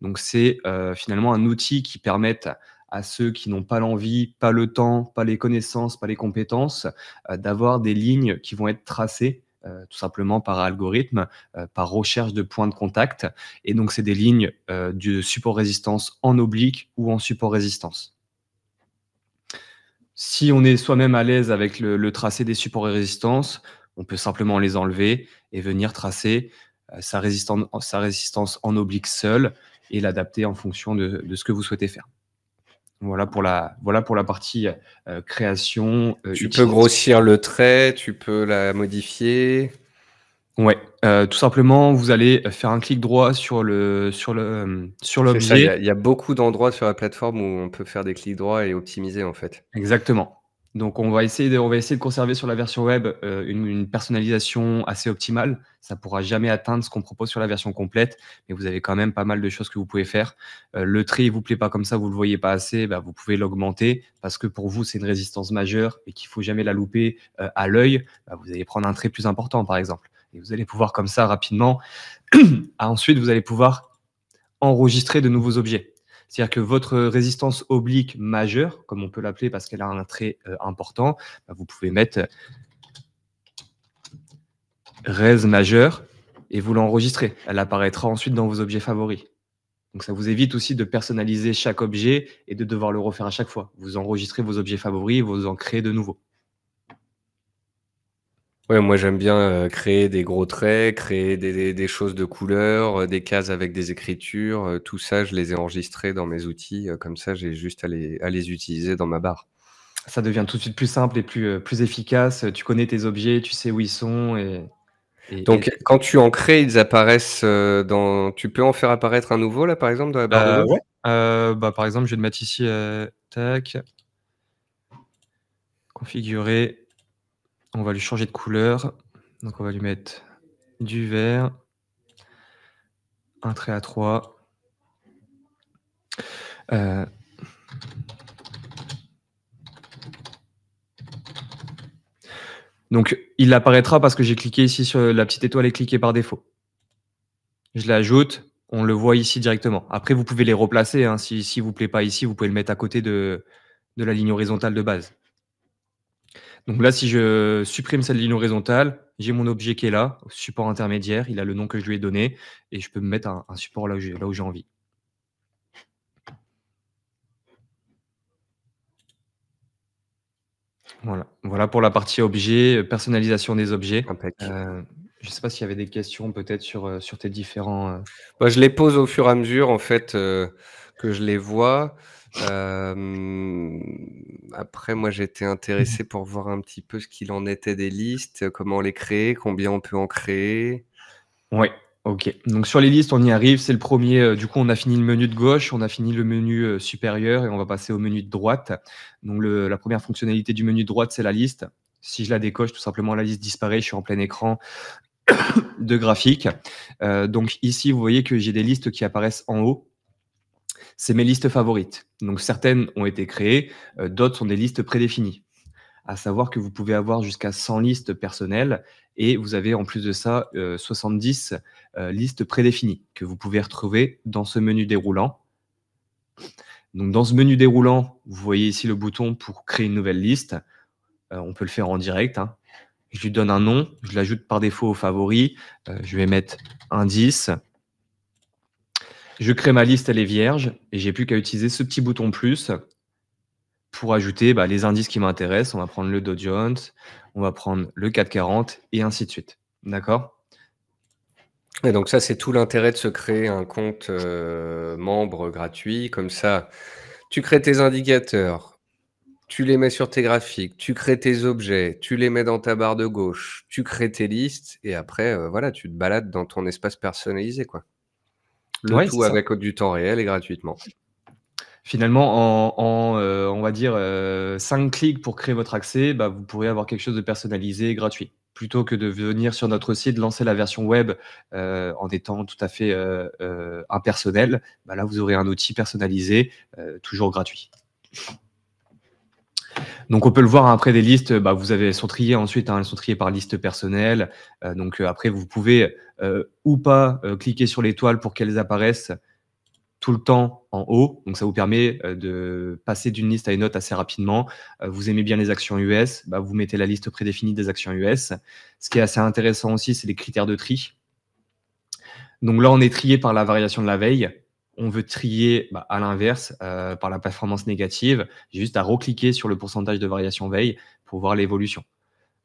Donc c'est finalement un outil qui permet à ceux qui n'ont pas l'envie, pas le temps, pas les connaissances, pas les compétences, d'avoir des lignes qui vont être tracées tout simplement par algorithme, par recherche de points de contact. Et donc c'est des lignes de support résistance en oblique ou en support résistance. Si on est soi-même à l'aise avec le tracé des supports et résistances, on peut simplement les enlever et venir tracer sa résistance en oblique seule et l'adapter en fonction de ce que vous souhaitez faire. Voilà pour la partie création. Tu peux grossir le trait, tu peux la modifier. Ouais, tout simplement, vous allez faire un clic droit sur l'objet. Il y a beaucoup d'endroits sur la plateforme où on peut faire des clics droits et optimiser en fait. Exactement. Donc on va essayer de conserver sur la version web une personnalisation assez optimale. Ça pourra jamais atteindre ce qu'on propose sur la version complète, mais vous avez quand même pas mal de choses que vous pouvez faire. Le trait, il vous plaît pas comme ça, vous le voyez pas assez, bah, vous pouvez l'augmenter parce que pour vous, c'est une résistance majeure et qu'il faut jamais la louper à l'œil. Bah, vous allez prendre un trait plus important, par exemple. Et vous allez pouvoir comme ça rapidement. Ensuite, vous allez pouvoir enregistrer de nouveaux objets. C'est-à-dire que votre résistance oblique majeure, comme on peut l'appeler parce qu'elle a un trait important, bah, vous pouvez mettre rés majeur et vous l'enregistrez. Elle apparaîtra ensuite dans vos objets favoris. Donc ça vous évite aussi de personnaliser chaque objet et de devoir le refaire à chaque fois. Vous enregistrez vos objets favoris et vous en créez de nouveaux. Ouais, moi j'aime bien créer des gros traits, créer des choses de couleurs, des cases avec des écritures, tout ça, je les ai enregistrés dans mes outils, comme ça j'ai juste à les utiliser dans ma barre. Ça devient tout de suite plus simple et plus efficace. Tu connais tes objets, tu sais où ils sont Donc quand tu en crées, ils apparaissent, tu peux en faire apparaître un nouveau là, par exemple, dans la barre de gauche? ouais, bah, par exemple, je vais le mettre ici, tac, configurer. On va lui changer de couleur. Donc on va lui mettre du vert, un trait à 3. Donc il apparaîtra parce que j'ai cliqué ici sur la petite étoile est cliquée par défaut. Je l'ajoute, on le voit ici directement. Après, vous pouvez les replacer, hein. Si vous plaît pas ici, vous pouvez le mettre à côté de la ligne horizontale de base. Donc là, si je supprime cette ligne horizontale, j'ai mon objet qui est là, support intermédiaire, il a le nom que je lui ai donné et je peux me mettre un support là où j'ai envie. Voilà pour la partie objet, personnalisation des objets. Impec. Je ne sais pas s'il y avait des questions peut-être sur tes différents, Bah, je les pose au fur et à mesure en fait, que je les vois. Après moi j'étais intéressé pour voir un petit peu ce qu'il en était des listes, comment les créer, combien on peut en créer? Ouais, OK. Donc sur les listes, on y arrive, c'est le premier. Du coup, on a fini le menu de gauche, on a fini le menu, supérieur et on va passer au menu de droite. Donc la première fonctionnalité du menu de droite, c'est la liste. Si je la décoche, tout simplement, la liste disparaît, je suis en plein écran de graphique. Donc ici, vous voyez que j'ai des listes qui apparaissent en haut. C'est mes listes favorites. Donc certaines ont été créées, d'autres sont des listes prédéfinies. À savoir que vous pouvez avoir jusqu'à 100 listes personnelles et vous avez en plus de ça 70 listes prédéfinies que vous pouvez retrouver dans ce menu déroulant. Donc dans ce menu déroulant, vous voyez ici le bouton pour créer une nouvelle liste. On peut le faire en direct, hein. Je lui donne un nom, je l'ajoute par défaut aux favoris. Je vais mettre indice. Je crée ma liste, elle est vierge et j'ai plus qu'à utiliser ce petit bouton plus pour ajouter les indices qui m'intéressent. On va prendre le Dow Jones, on va prendre le CAC 40 et ainsi de suite. D'accord? Et donc ça, c'est tout l'intérêt de se créer un compte, membre gratuit. Comme ça, tu crées tes indicateurs, tu les mets sur tes graphiques, tu crées tes objets, tu les mets dans ta barre de gauche, tu crées tes listes et après, voilà, tu te balades dans ton espace personnalisé, quoi. Le Ouais, c'est tout ça. avec du temps réel et gratuitement. Finalement, on va dire, 5 clics pour créer votre accès, bah, vous pourrez avoir quelque chose de personnalisé et gratuit. Plutôt que de venir sur notre site, lancer la version web, en étant tout à fait, impersonnel, bah, là, vous aurez un outil personnalisé, toujours gratuit. Donc on peut le voir, hein, après des listes, bah, elles sont triées ensuite, hein, elles sont triées par liste personnelle. Après vous pouvez, ou pas, cliquer sur l'étoile pour qu'elles apparaissent tout le temps en haut. Donc ça vous permet, de passer d'une liste à une autre assez rapidement. Vous aimez bien les actions US, bah, vous mettez la liste prédéfinie des actions US. Ce qui est assez intéressant aussi, c'est les critères de tri. Donc là, on est trié par la variation de la veille. On veut trier, bah, à l'inverse, par la performance négative. J'ai juste à recliquer sur le pourcentage de variation veille pour voir l'évolution.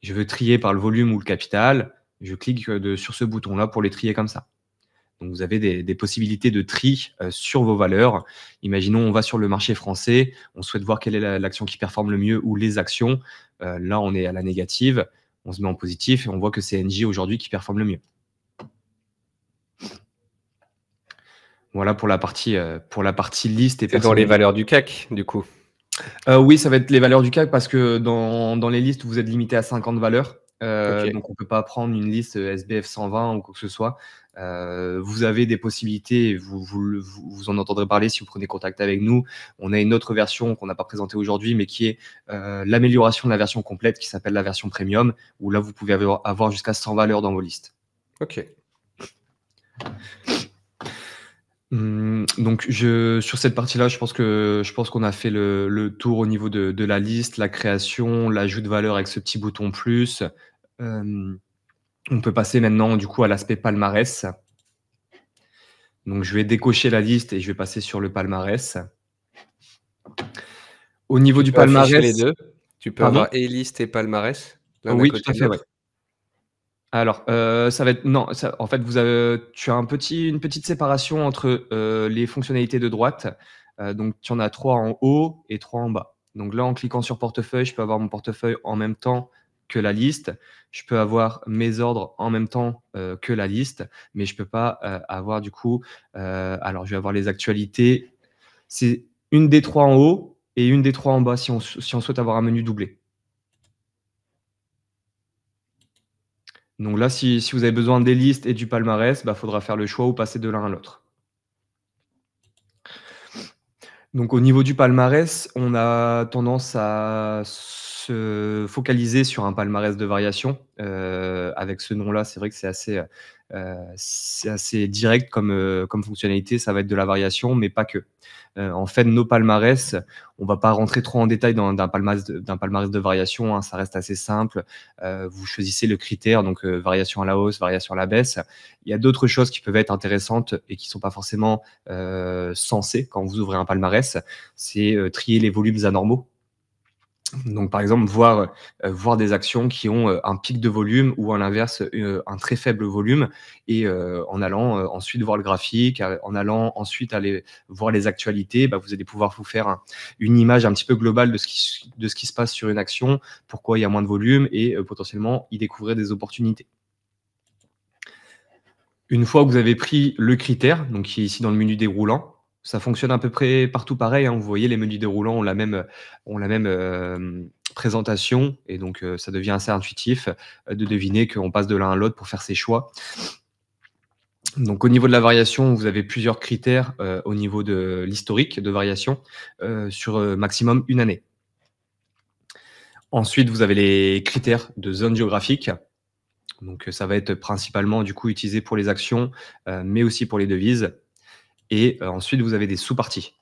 Je veux trier par le volume ou le capital. Je clique sur ce bouton-là pour les trier comme ça. Donc, vous avez des possibilités de tri sur vos valeurs. Imaginons, on va sur le marché français, on souhaite voir quelle est l'action qui performe le mieux ou les actions. Là, on est à la négative, on se met en positif et on voit que c'est NJ aujourd'hui qui performe le mieux. Voilà pour la partie liste et C'est dans les personnalisation. valeurs du CAC, du coup. Oui, ça va être les valeurs du CAC parce que dans les listes, vous êtes limité à 50 valeurs. OK. Donc on ne peut pas prendre une liste SBF 120 ou quoi que ce soit. Vous avez des possibilités, vous en entendrez parler si vous prenez contact avec nous. On a une autre version qu'on n'a pas présentée aujourd'hui, mais qui est l'amélioration de la version complète qui s'appelle la version premium, où là, vous pouvez avoir jusqu'à 100 valeurs dans vos listes. OK. Donc sur cette partie-là, je pense qu'on a fait le tour au niveau de la liste, la création, l'ajout de valeur avec ce petit bouton plus. On peut passer maintenant du coup à l'aspect palmarès. Donc je vais décocher la liste et je vais passer sur le palmarès. Au niveau du Tu peux afficher les palmarès, deux. Tu peux pardon? avoir et liste et palmarès, l'un à Oui, tout côté à de fait, ouais. l'autre? Alors, ça va être non, ça en fait, tu as une petite séparation entre, les fonctionnalités de droite. Donc tu en as 3 en haut et 3 en bas. Donc là, en cliquant sur portefeuille, je peux avoir mon portefeuille en même temps que la liste. Je peux avoir mes ordres en même temps, que la liste, mais je peux pas, avoir du coup, alors je vais avoir les actualités. C'est une des 3 en haut et une des 3 en bas si on souhaite avoir un menu doublé. Donc là, si vous avez besoin des listes et du palmarès, bah, faudra faire le choix ou passer de l'un à l'autre. Donc au niveau du palmarès, on a tendance à se focaliser sur un palmarès de variation. Avec ce nom-là, c'est vrai que c'est assez direct comme fonctionnalité. Ça va être de la variation, mais pas que. En fait, nos palmarès, on va pas rentrer trop en détail d'un palmarès de variation, hein, ça reste assez simple. Vous choisissez le critère, donc variation à la hausse, variation à la baisse. Il y a d'autres choses qui peuvent être intéressantes et qui sont pas forcément sensées quand vous ouvrez un palmarès. C'est trier les volumes anormaux. Donc, par exemple, voir des actions qui ont un pic de volume ou à l'inverse un très faible volume, et en allant ensuite voir le graphique, en allant ensuite aller voir les actualités, bah, vous allez pouvoir vous faire une image un petit peu globale de ce qui se passe sur une action, pourquoi il y a moins de volume, et potentiellement y découvrir des opportunités. Une fois que vous avez pris le critère, donc qui est ici dans le menu déroulant, ça fonctionne à peu près partout pareil, hein. Vous voyez, les menus déroulants ont la même présentation, et donc ça devient assez intuitif de deviner qu'on passe de l'un à l'autre pour faire ses choix. Donc au niveau de la variation, vous avez plusieurs critères au niveau de l'historique de variation sur maximum une année. Ensuite, vous avez les critères de zone géographique. Donc ça va être principalement du coup utilisé pour les actions, mais aussi pour les devises. Et ensuite, vous avez des sous-parties.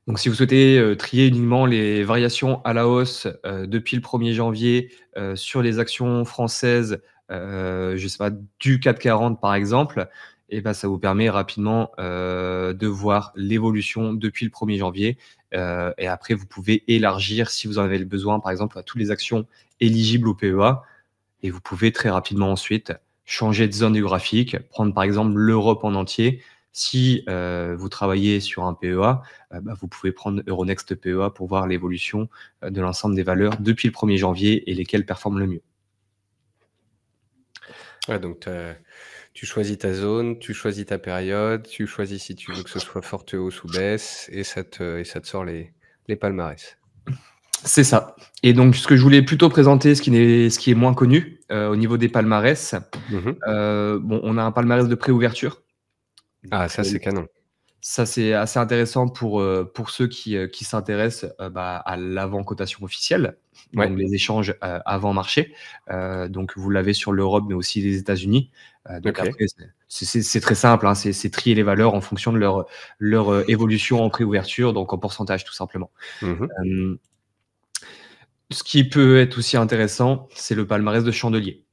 Donc si vous souhaitez trier uniquement les variations à la hausse depuis le 1er janvier sur les actions françaises, je sais pas, du CAC 40 par exemple, et ben ça vous permet rapidement de voir l'évolution depuis le 1er janvier. Et après, vous pouvez élargir si vous en avez le besoin, par exemple, à toutes les actions éligibles au PEA. Et vous pouvez très rapidement ensuite changer de zone géographique, prendre par exemple l'Europe en entier. Si vous travaillez sur un PEA, bah, vous pouvez prendre Euronext PEA pour voir l'évolution de l'ensemble des valeurs depuis le 1er janvier et lesquelles performent le mieux. Ouais, donc Tu choisis ta zone, tu choisis ta période, tu choisis si tu veux que ce soit forte hausse ou baisse et ça te sort les palmarès. C'est ça. Et donc ce que je voulais plutôt présenter, ce qui est moins connu, au niveau des palmarès, Mmh. bon, on a un palmarès de préouverture. Ah Donc, ça, c'est canon. ça, c'est assez intéressant pour ceux qui s'intéressent, à l'avant-cotation officielle, Ouais, donc les échanges, avant marché. Donc vous l'avez sur l'Europe, mais aussi les États-Unis. Donc OK. après, c'est très simple, hein, c'est trier les valeurs en fonction de leur évolution en préouverture, donc en pourcentage, tout simplement. Mmh. Hem, Ce qui peut être aussi intéressant, c'est le palmarès de chandelier.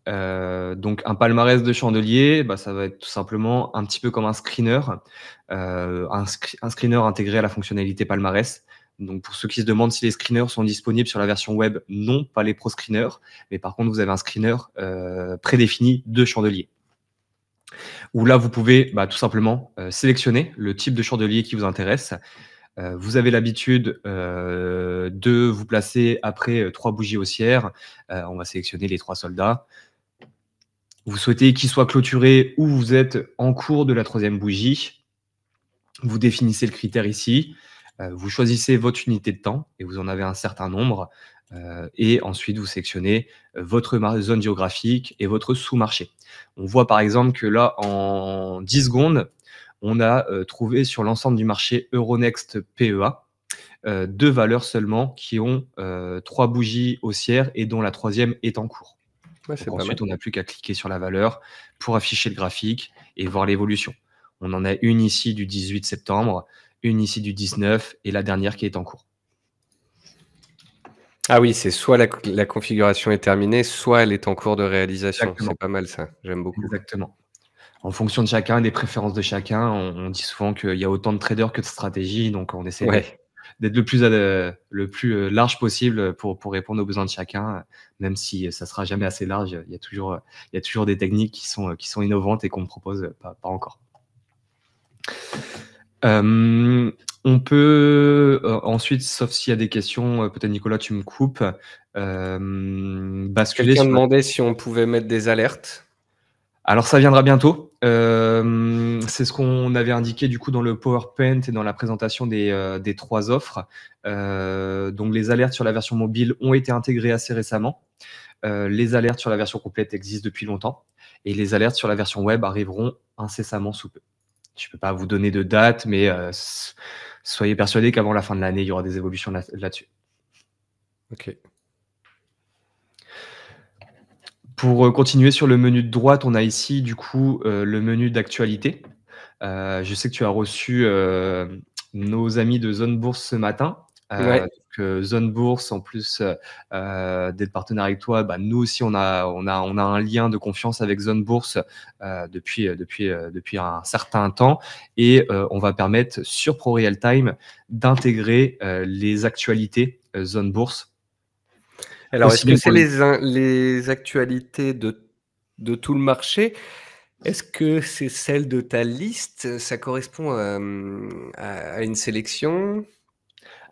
Donc un palmarès de chandelier, bah, ça va être tout simplement un petit peu comme un screener, un screener intégré à la fonctionnalité palmarès. Donc pour ceux qui se demandent si les screeners sont disponibles sur la version web, non, pas les pro screeners, mais par contre vous avez un screener, prédéfini de chandelier. Où là vous pouvez, bah, tout simplement, sélectionner le type de chandelier qui vous intéresse. Vous avez l'habitude, de vous placer après, 3 bougies haussières. On va sélectionner les 3 soldats. Vous souhaitez qu'il soit clôturé ou vous êtes en cours de la troisième bougie. Vous définissez le critère ici. Vous choisissez votre unité de temps et vous en avez un certain nombre. Et ensuite, vous sélectionnez votre zone géographique et votre sous-marché. On voit par exemple que là, en 10 secondes, on a trouvé sur l'ensemble du marché Euronext PEA 2 valeurs seulement qui ont 3 bougies haussières et dont la troisième est en cours. Ouais, Donc c'est pas mal. ensuite, on n'a plus qu'à cliquer sur la valeur pour afficher le graphique et voir l'évolution. On en a une ici du 18 septembre, une ici du 19 et la dernière qui est en cours. Ah oui, c'est soit la configuration est terminée, soit elle est en cours de réalisation. C'est Exactement, pas mal ça, j'aime beaucoup. exactement. En fonction de chacun, des préférences de chacun, on dit souvent qu'il y a autant de traders que de stratégies, donc on essaie d'être Ouais. d'être le plus large possible pour répondre aux besoins de chacun, même si ça sera jamais assez large. Il y a toujours des techniques qui sont innovantes et qu'on ne propose pas encore. On peut, ensuite, sauf s'il y a des questions, peut-être Nicolas, tu me coupes, basculer Quelqu'un sur la demandait si on pouvait mettre des alertes? alors ça viendra bientôt. C'est ce qu'on avait indiqué du coup dans le PowerPoint et dans la présentation des 3 offres. Donc les alertes sur la version mobile ont été intégrées assez récemment. Les alertes sur la version complète existent depuis longtemps et les alertes sur la version web arriveront incessamment sous peu. Je peux pas vous donner de date, mais soyez persuadés qu'avant la fin de l'année, il y aura des évolutions là-dessus. OK. Pour, continuer sur le menu de droite, on a ici du coup, le menu d'actualité. Je sais que tu as reçu, nos amis de Zone Bourse ce matin. Ouais. Zone Bourse en plus, d'être partenaire avec toi, bah, nous aussi on a un lien de confiance avec Zone Bourse, depuis un certain temps et on va permettre sur ProRealTime d'intégrer, les actualités, Zone Bourse, Alors, est-ce aussi que bien c'est pour les les actualités de tout le marché? Est-ce que c'est celle de ta liste? Ça correspond, à une sélection?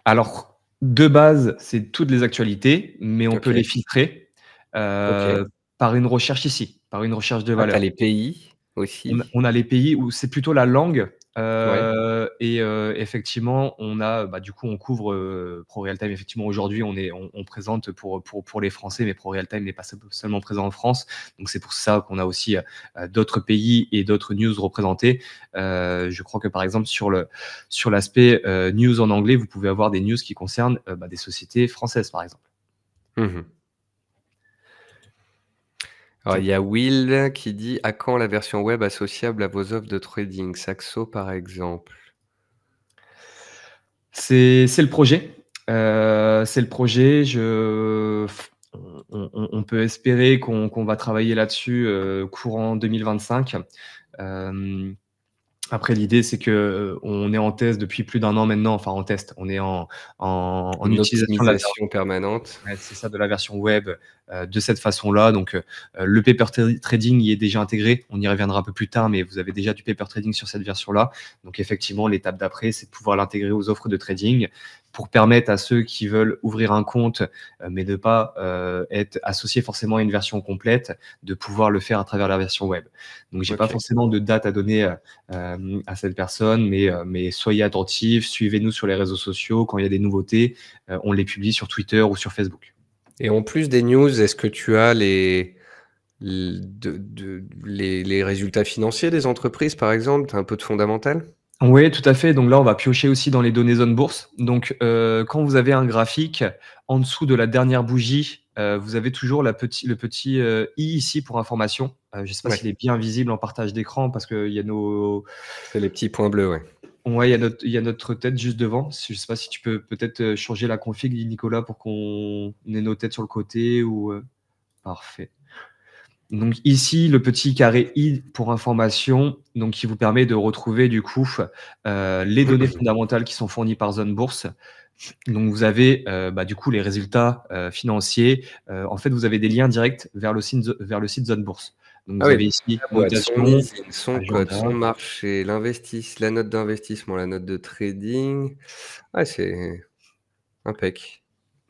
alors, de base, c'est toutes les actualités, mais on peut les OK, filtrer, OK. par une recherche ici, par une recherche de Ah, tu as valeur. les pays On a aussi? on a les pays où c'est plutôt la langue, Ouais. et effectivement, on a, bah, du coup, on couvre, ProRealTime. Effectivement, aujourd'hui, on présente pour les Français, mais ProRealTime n'est pas seulement présent en France. Donc c'est pour ça qu'on a aussi, d'autres pays et d'autres news représentés. Je crois que, par exemple, sur l'aspect, news en anglais, vous pouvez avoir des news qui concernent, bah, des sociétés françaises, par exemple. Mmh. Alors, il y a Will qui dit: «À quand la version web associable à vos offres de trading?» Saxo, par exemple. C'est le projet. C'est le projet. On peut espérer qu'on va travailler là-dessus, courant 2025. Hem, Après l'idée, c'est que, on est en test depuis plus d'1 an maintenant, enfin en test, on est en En utilisation de la optimisation permanente. ouais, c'est ça, de la version web, de cette façon-là. Donc, le paper trading y est déjà intégré. On y reviendra un peu plus tard, mais vous avez déjà du paper trading sur cette version-là. Donc, effectivement, l'étape d'après, c'est de pouvoir l'intégrer aux offres de trading pour permettre à ceux qui veulent ouvrir un compte, mais ne pas être associés forcément à une version complète, de pouvoir le faire à travers la version web. Donc, j'ai pas forcément de date à donner à cette personne, mais soyez attentifs, suivez-nous sur les réseaux sociaux. Quand il y a des nouveautés, on les publie sur Twitter ou sur Facebook. Et en plus des news, est-ce que tu as les résultats financiers des entreprises, par exemple? Tu as un peu de fondamental? Oui, tout à fait. Donc là, on va piocher aussi dans les données zone bourse. Donc, quand vous avez un graphique, en dessous de la dernière bougie, vous avez toujours le petit i ici pour information. Je ne sais pas Ouais. s'il est bien visible en partage d'écran parce qu'il y a nos... C'est les petits points bleus, ouais. Ouais, il y a notre tête juste devant. Je ne sais pas si tu peux peut-être changer la config, Nicolas, pour qu'on ait nos têtes sur le côté ou... Parfait. Donc ici, le petit carré i pour information, donc qui vous permet de retrouver du coup les données fondamentales qui sont fournies par Zone Bourse. Donc vous avez du coup les résultats financiers. En fait, vous avez des liens directs vers le site Zone Bourse. Donc vous avez ici Sa boîte, son notation, ISIN, son code, agenda. son marché, la note d'investissement, la note de trading. Ouais, c'est impec.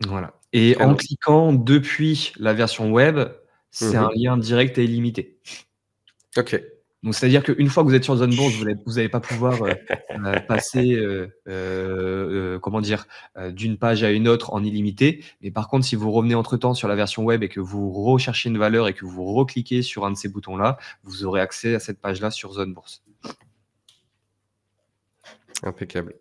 Voilà. Et Très en bon. cliquant depuis la version web, c'est un Mmh. lien direct et illimité. OK. Donc, c'est-à-dire qu'une fois que vous êtes sur Zone Bourse, vous allez pas pouvoir passer, comment dire, d'une page à une autre en illimité. Mais par contre, si vous revenez entre-temps sur la version web et que vous recherchez une valeur et que vous recliquez sur un de ces boutons-là, vous aurez accès à cette page-là sur Zone Bourse. Impeccable.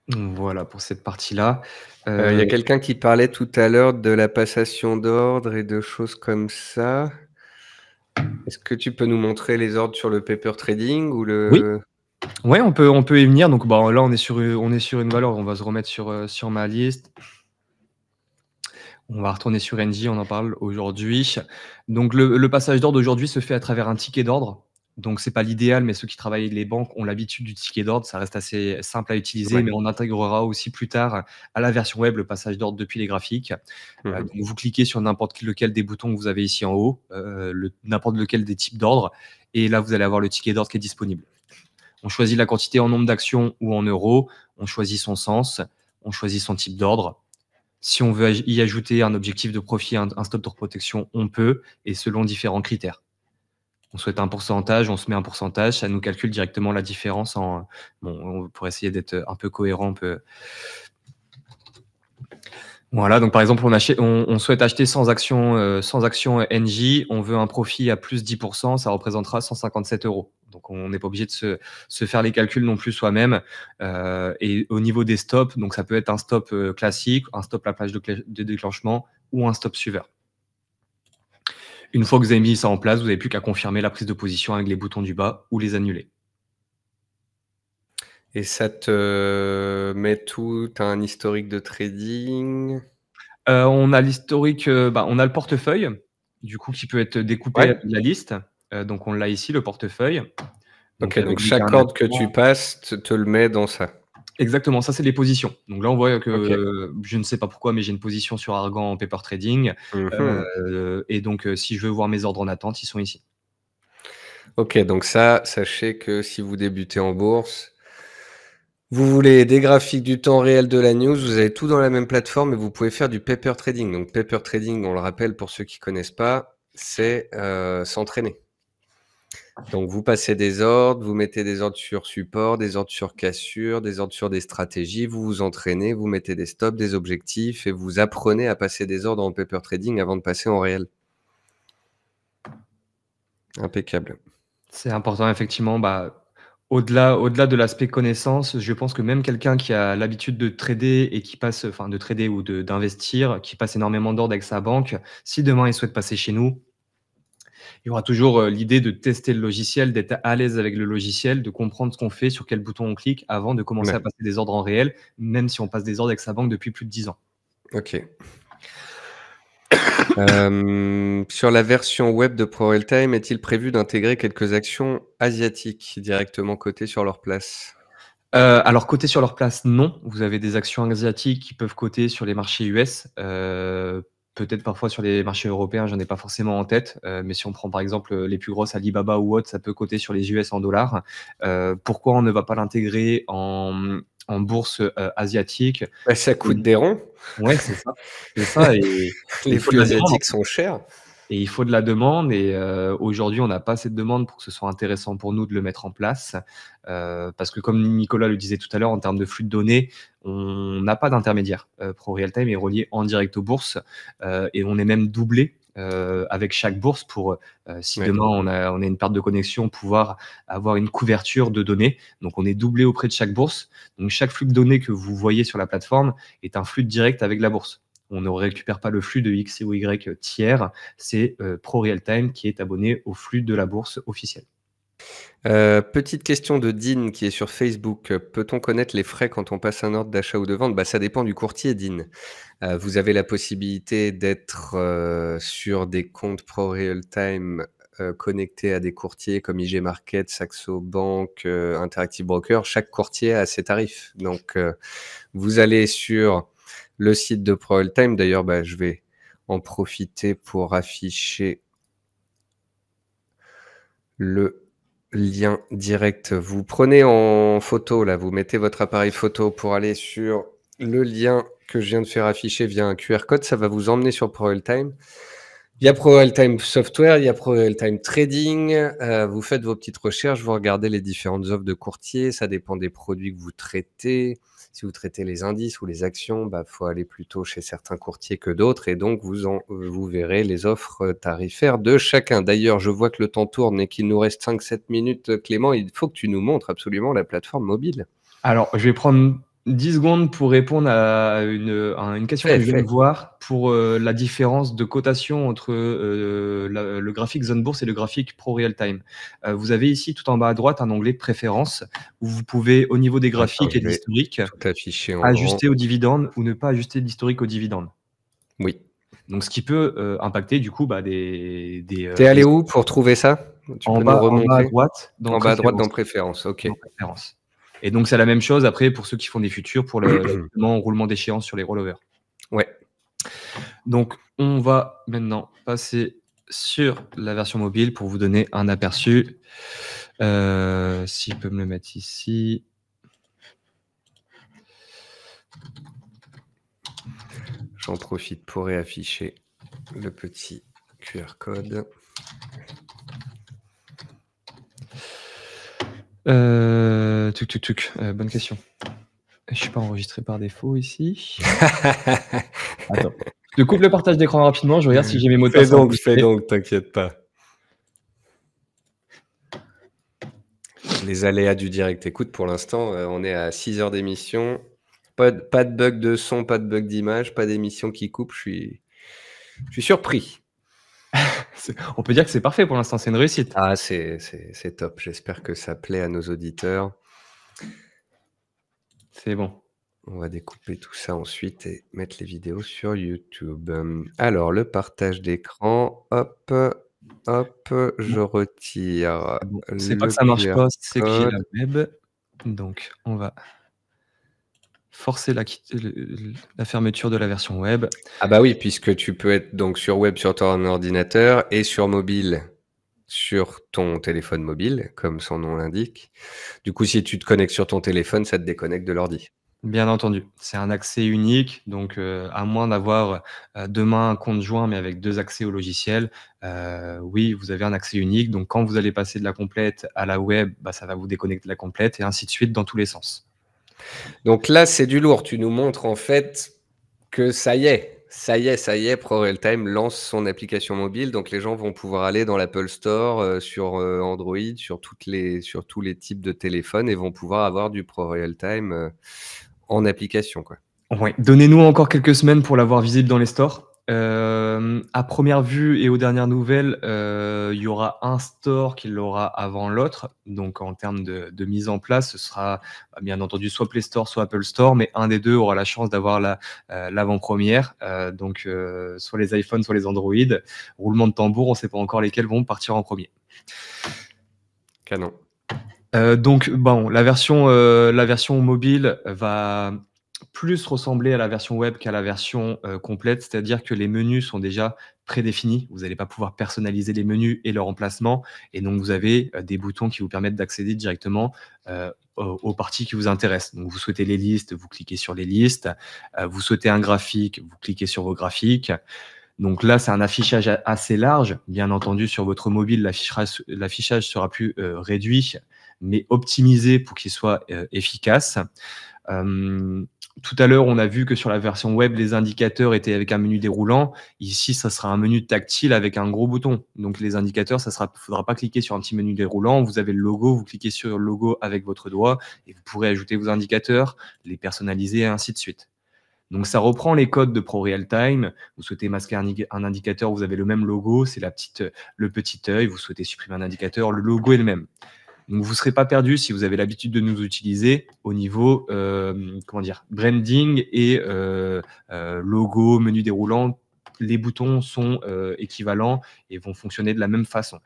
Voilà pour cette partie-là. Il y a quelqu'un qui parlait tout à l'heure de la passation d'ordre et de choses comme ça. Est-ce que tu peux nous montrer les ordres sur le paper trading ou Oui, le... ouais, on peut y venir. Donc, là, on est sur une valeur. On va se remettre sur ma liste. On va retourner sur NJ, on en parle aujourd'hui. Donc le passage d'ordre aujourd'hui se fait à travers un ticket d'ordre. Donc c'est pas l'idéal, mais ceux qui travaillent les banques ont l'habitude du ticket d'ordre. Ça reste assez simple à utiliser, Ouais. mais on intégrera aussi plus tard à la version web le passage d'ordre depuis les graphiques. Donc vous cliquez sur n'importe lequel des boutons que vous avez ici en haut, n'importe lequel des types d'ordre, et là vous allez avoir le ticket d'ordre qui est disponible. On choisit la quantité en nombre d'actions ou en euros, on choisit son sens, on choisit son type d'ordre. Si on veut y ajouter un objectif de profit, un stop de protection, on peut, et selon différents critères. On souhaite un pourcentage, on se met un pourcentage, ça nous calcule directement la différence pour essayer d'être un peu cohérent. Voilà, donc par exemple, on souhaite acheter sans action NJ, on veut un profit à plus 10%, ça représentera 157 €. Donc on n'est pas obligé de se faire les calculs non plus soi-même. Et au niveau des stops, donc ça peut être un stop classique, un stop à la plage de déclenchement ou un stop suiveur. Une fois que vous avez mis ça en place, vous n'avez plus qu'à confirmer la prise de position avec les boutons du bas ou les annuler. Et ça te met tout, tu as un historique de trading? On a l'historique, on a le portefeuille, du coup, qui peut être découpé Ouais. avec la liste. Donc on l'a ici, le portefeuille. OK, Avec donc des chaque ordre que garnissements. tu passes te le met dans ça. Exactement, ça c'est les positions. Donc là, on voit OK. que je ne sais pas pourquoi, mais j'ai une position sur Argan en paper trading. Et donc, si je veux voir mes ordres en attente, ils sont ici. OK, donc ça, sachez que si vous débutez en bourse, vous voulez des graphiques du temps réel de la news, vous avez tout dans la même plateforme et vous pouvez faire du paper trading. Donc paper trading, on le rappelle pour ceux qui connaissent pas, c'est s'entraîner. Donc vous passez des ordres, vous mettez des ordres sur support, des ordres sur cassure, des ordres sur des stratégies, vous vous entraînez, vous mettez des stops, des objectifs et vous apprenez à passer des ordres en paper trading avant de passer en réel. Impeccable. C'est important effectivement, au-delà de l'aspect connaissance, je pense que même quelqu'un qui a l'habitude de trader et qui passe enfin de trader ou d'investir, qui passe énormément d'ordres avec sa banque, si demain il souhaite passer chez nous, il y aura toujours, l'idée de tester le logiciel, d'être à l'aise avec le logiciel, de comprendre ce qu'on fait, sur quel bouton on clique avant de commencer Ouais. à passer des ordres en réel, même si on passe des ordres avec sa banque depuis plus de 10 ans. OK. Sur la version web de ProRealTime, est-il prévu d'intégrer quelques actions asiatiques directement cotées sur leur place? Alors coter sur leur place, non. Vous avez des actions asiatiques qui peuvent coter sur les marchés US, peut-être parfois sur les marchés européens, j'en ai pas forcément en tête, mais si on prend par exemple, les plus grosses, Alibaba ou autres, ça peut coter sur les US en dollars. Pourquoi on ne va pas l'intégrer en bourse, asiatique? Bah, ça coûte des ronds. Ouais, c'est ça et Les il faut de flux la demande. asiatiques sont chers. Et il faut de la demande et aujourd'hui, on n'a pas assez de demande pour que ce soit intéressant pour nous de le mettre en place. Parce que comme Nicolas le disait tout à l'heure, en termes de flux de données, on n'a pas d'intermédiaire. ProRealTime est relié en direct aux bourses, et on est même doublé, avec chaque bourse pour, si Ouais. demain on a une perte de connexion, pouvoir avoir une couverture de données. Donc on est doublé auprès de chaque bourse. Donc chaque flux de données que vous voyez sur la plateforme est un flux direct avec la bourse. On ne récupère pas le flux de X ou Y tiers, c'est ProRealTime qui est abonné au flux de la bourse officielle. Petite question de Dean qui est sur Facebook. Peut-on connaître les frais quand on passe un ordre d'achat ou de vente? Bah, ça dépend du courtier, Dean. Vous avez la possibilité d'être, sur des comptes ProRealTime, connectés à des courtiers comme IG Markets, Saxo Bank, Interactive Brokers. Chaque courtier a ses tarifs. Donc, vous allez sur le site de ProRealTime. D'ailleurs, bah, je vais en profiter pour afficher le lien direct. Vous prenez en photo, là, vous mettez votre appareil photo pour aller sur le lien que je viens de faire afficher via un QR code. Ça va vous emmener sur ProRealTime. Il y a ProRealTime Software, il y a ProRealTime Trading. Vous faites vos petites recherches, vous regardez les différentes offres de courtier. Ça dépend des produits que vous traitez. Si vous traitez les indices ou les actions, bah, faut aller plutôt chez certains courtiers que d'autres. Et donc, vous verrez les offres tarifaires de chacun. D'ailleurs, je vois que le temps tourne et qu'il nous reste 5-7 minutes. Clément, il faut que tu nous montres absolument la plateforme mobile. Alors, je vais prendre 10 secondes pour répondre à une question que je viens de Fais. voir pour, la différence de cotation entre, le graphique Zone Bourse et le graphique ProRealTime. Vous avez ici tout en bas à droite un onglet préférences où vous pouvez, au niveau des Attends, graphiques et je de vais l'historique, tout afficher en grand. ajuster aux dividendes ou ne pas ajuster l'historique aux dividendes. Oui. Donc ce qui peut, impacter du coup, bah, T'es des allé où pour trouver ça? Tu peux nous en bas à remontrer? droite dans En bas à droite dans préférences. préférences, OK. Dans préférences. Et donc c'est la même chose après pour ceux qui font des futurs pour l'ajustement roulement d'échéance sur les rollovers. Ouais. Donc on va maintenant passer sur la version mobile pour vous donner un aperçu. Si je peux me le mettre ici. J'en profite pour réafficher le petit QR code. Bonne question. Je suis pas enregistré par défaut ici. Attends. Je coupe le partage d'écran rapidement, je regarde si j'ai mes mots de passe Fais enregistrés. donc, t'inquiète pas. Les aléas du direct. Écoute, pour l'instant, on est à 6 heures d'émission. Pas de bug de son, pas de bug d'image, pas d'émission qui coupe. Je suis surpris. On peut dire que c'est parfait pour l'instant, c'est une réussite. Ah, c'est top. J'espère que ça plaît à nos auditeurs. C'est bon. On va découper tout ça ensuite et mettre les vidéos sur YouTube. Alors, le partage d'écran, hop, je retire Bon, c'est pas le que ça marche QR pas, c'est que j'ai la code. web. Donc on va forcer la fermeture de la version web. Ah bah oui, puisque tu peux être donc sur web sur ton ordinateur et sur mobile sur ton téléphone mobile, comme son nom l'indique. Du coup, si tu te connectes sur ton téléphone, ça te déconnecte de l'ordi. Bien entendu, c'est un accès unique, donc à moins d'avoir, demain un compte joint, mais avec 2 accès au logiciel, oui, vous avez un accès unique. Donc quand vous allez passer de la complète à la web, bah, ça va vous déconnecter de la complète et ainsi de suite dans tous les sens. Donc là, c'est du lourd. Tu nous montres en fait que ça y est, ProRealTime lance son application mobile. Donc les gens vont pouvoir aller dans l'Apple Store, sur, Android, sur tous les types de téléphones et vont pouvoir avoir du ProRealTime, en application, quoi. Ouais, donnez-nous encore quelques semaines pour l'avoir visible dans les stores. À première vue et aux dernières nouvelles, il y aura un store qui l'aura avant l'autre. Donc en termes de mise en place, ce sera, bien entendu soit Play Store, soit Apple Store, mais un des 2 aura la chance d'avoir l'avant-première. Donc soit les iPhones, soit les Android. Roulement de tambour, on ne sait pas encore lesquels vont partir en premier. Canon. Donc bon, la version mobile va plus ressembler à la version web qu'à la version, complète. C'est-à-dire que les menus sont déjà prédéfinis. Vous n'allez pas pouvoir personnaliser les menus et leur emplacement et donc vous avez, des boutons qui vous permettent d'accéder directement, aux parties qui vous intéressent. Donc vous souhaitez les listes, vous cliquez sur les listes, vous souhaitez un graphique, vous cliquez sur vos graphiques. Donc là, c'est un affichage assez large. Bien entendu, sur votre mobile, l'affichage sera plus réduit, mais optimisé pour qu'il soit efficace. Tout à l'heure, on a vu que sur la version web, les indicateurs étaient avec un menu déroulant. Ici, ça sera un menu tactile avec un gros bouton. Donc les indicateurs, faudra pas cliquer sur un petit menu déroulant. Vous avez le logo, vous cliquez sur le logo avec votre doigt et vous pourrez ajouter vos indicateurs, les personnaliser et ainsi de suite. Donc ça reprend les codes de ProRealTime. Vous souhaitez masquer un indicateur, vous avez le même logo, c'est le petit œil. Vous souhaitez supprimer un indicateur, le logo est le même. Donc vous ne serez pas perdu si vous avez l'habitude de nous utiliser au niveau branding et logo, menu déroulant. Les boutons sont équivalents et vont fonctionner de la même façon.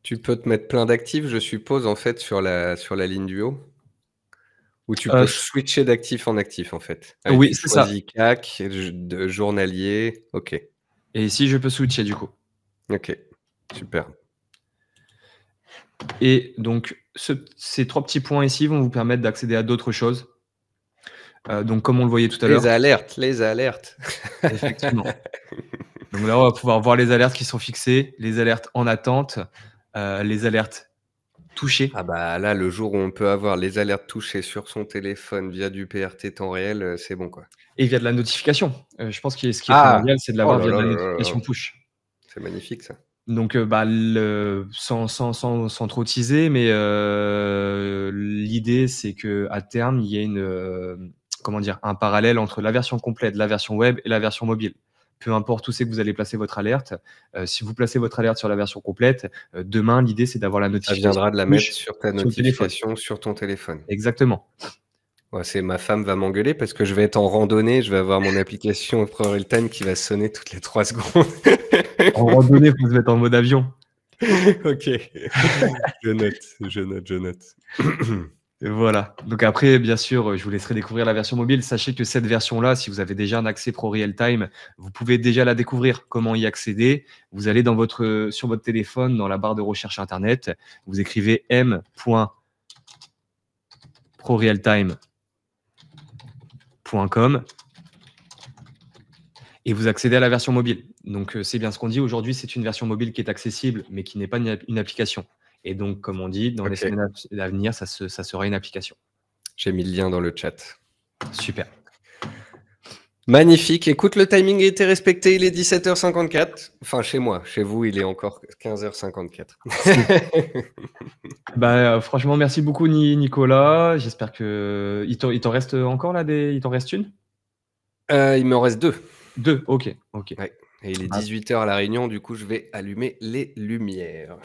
Tu peux te mettre plein d'actifs, je suppose, en fait, sur la ligne du haut? Ou tu peux switcher d'actif en actif, en fait? Allez, Oui, tu c'est ça. choisis CAC, de journalier, OK. Et ici, je peux switcher du coup. OK, super. Et donc, ces 3 petits points ici vont vous permettre d'accéder à d'autres choses. Donc comme on le voyait tout à l'heure. Les alertes. Effectivement. Donc là, on va pouvoir voir les alertes qui sont fixées, les alertes en attente, les alertes touchées. Ah bah, là, le jour où on peut avoir les alertes touchées sur son téléphone via du PRT temps réel, c'est bon, quoi. Et via de la notification. Je pense que ce qui est Ah! primordial, c'est de Oh l'avoir là via de là la là là là. notification push. C'est magnifique ça. Donc sans trop teaser, mais l'idée, c'est qu'à terme, il y ait un parallèle entre la version complète, la version web et la version mobile. Peu importe où c'est que vous allez placer votre alerte, si vous placez votre alerte sur la version complète, demain, l'idée, c'est d'avoir la Ça notification viendra de la push mettre sur ta sur le téléphone. notification sur ton téléphone. Exactement. Ouais, ma femme va m'engueuler parce que je vais être en randonnée, je vais avoir mon application ProRealTime qui va sonner toutes les 3 secondes. En randonnée, faut se mettre en mode avion. OK. Je note. Et voilà. Donc après, bien sûr, je vous laisserai découvrir la version mobile. Sachez que cette version-là, si vous avez déjà un accès ProRealTime, vous pouvez déjà la découvrir. Comment y accéder? Vous allez sur votre téléphone, dans la barre de recherche Internet, vous écrivez m.prorealtime.com et vous accédez à la version mobile. Donc c'est bien ce qu'on dit. Aujourd'hui, c'est une version mobile qui est accessible, mais qui n'est pas une application. Et donc, comme on dit, dans les semaines à venir, ça sera une application. J'ai mis le lien dans le chat. Super. Magnifique. Écoute, le timing a été respecté. Il est 17h54. Enfin, chez moi. Chez vous, il est encore 15h54. Franchement, merci beaucoup, Nicolas. J'espère que il t'en reste encore là il t'en reste une? Il m'en reste 2. 2, OK. Ouais. Et il est 18h à La Réunion, du coup, je vais allumer les lumières.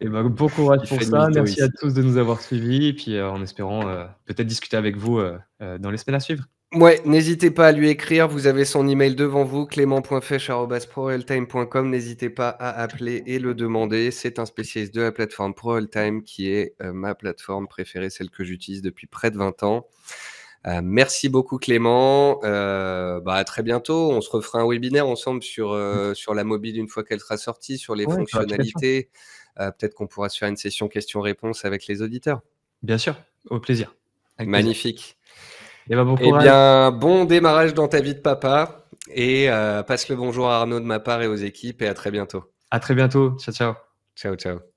Et bon courage pour ça. Merci à ici. tous de nous avoir suivis et puis, en espérant, peut-être discuter avec vous, dans les semaines à suivre. Ouais, n'hésitez pas à lui écrire, vous avez son email devant vous, clément.fech@prorealtime.com. N'hésitez pas à appeler et le demander. C'est un spécialiste de la plateforme ProRealTime qui est ma plateforme préférée, celle que j'utilise depuis près de 20 ans. Merci beaucoup Clément. À très bientôt. On se refera un webinaire ensemble sur la mobile une fois qu'elle sera sortie, sur les fonctionnalités. Peut-être qu'on pourra se faire une session questions-réponses avec les auditeurs. Bien sûr, au plaisir. Avec Magnifique. Bon Eh courage. bien, bon démarrage dans ta vie de papa et passe le bonjour à Arnaud de ma part et aux équipes et à très bientôt. À très bientôt. Ciao, ciao. Ciao, ciao.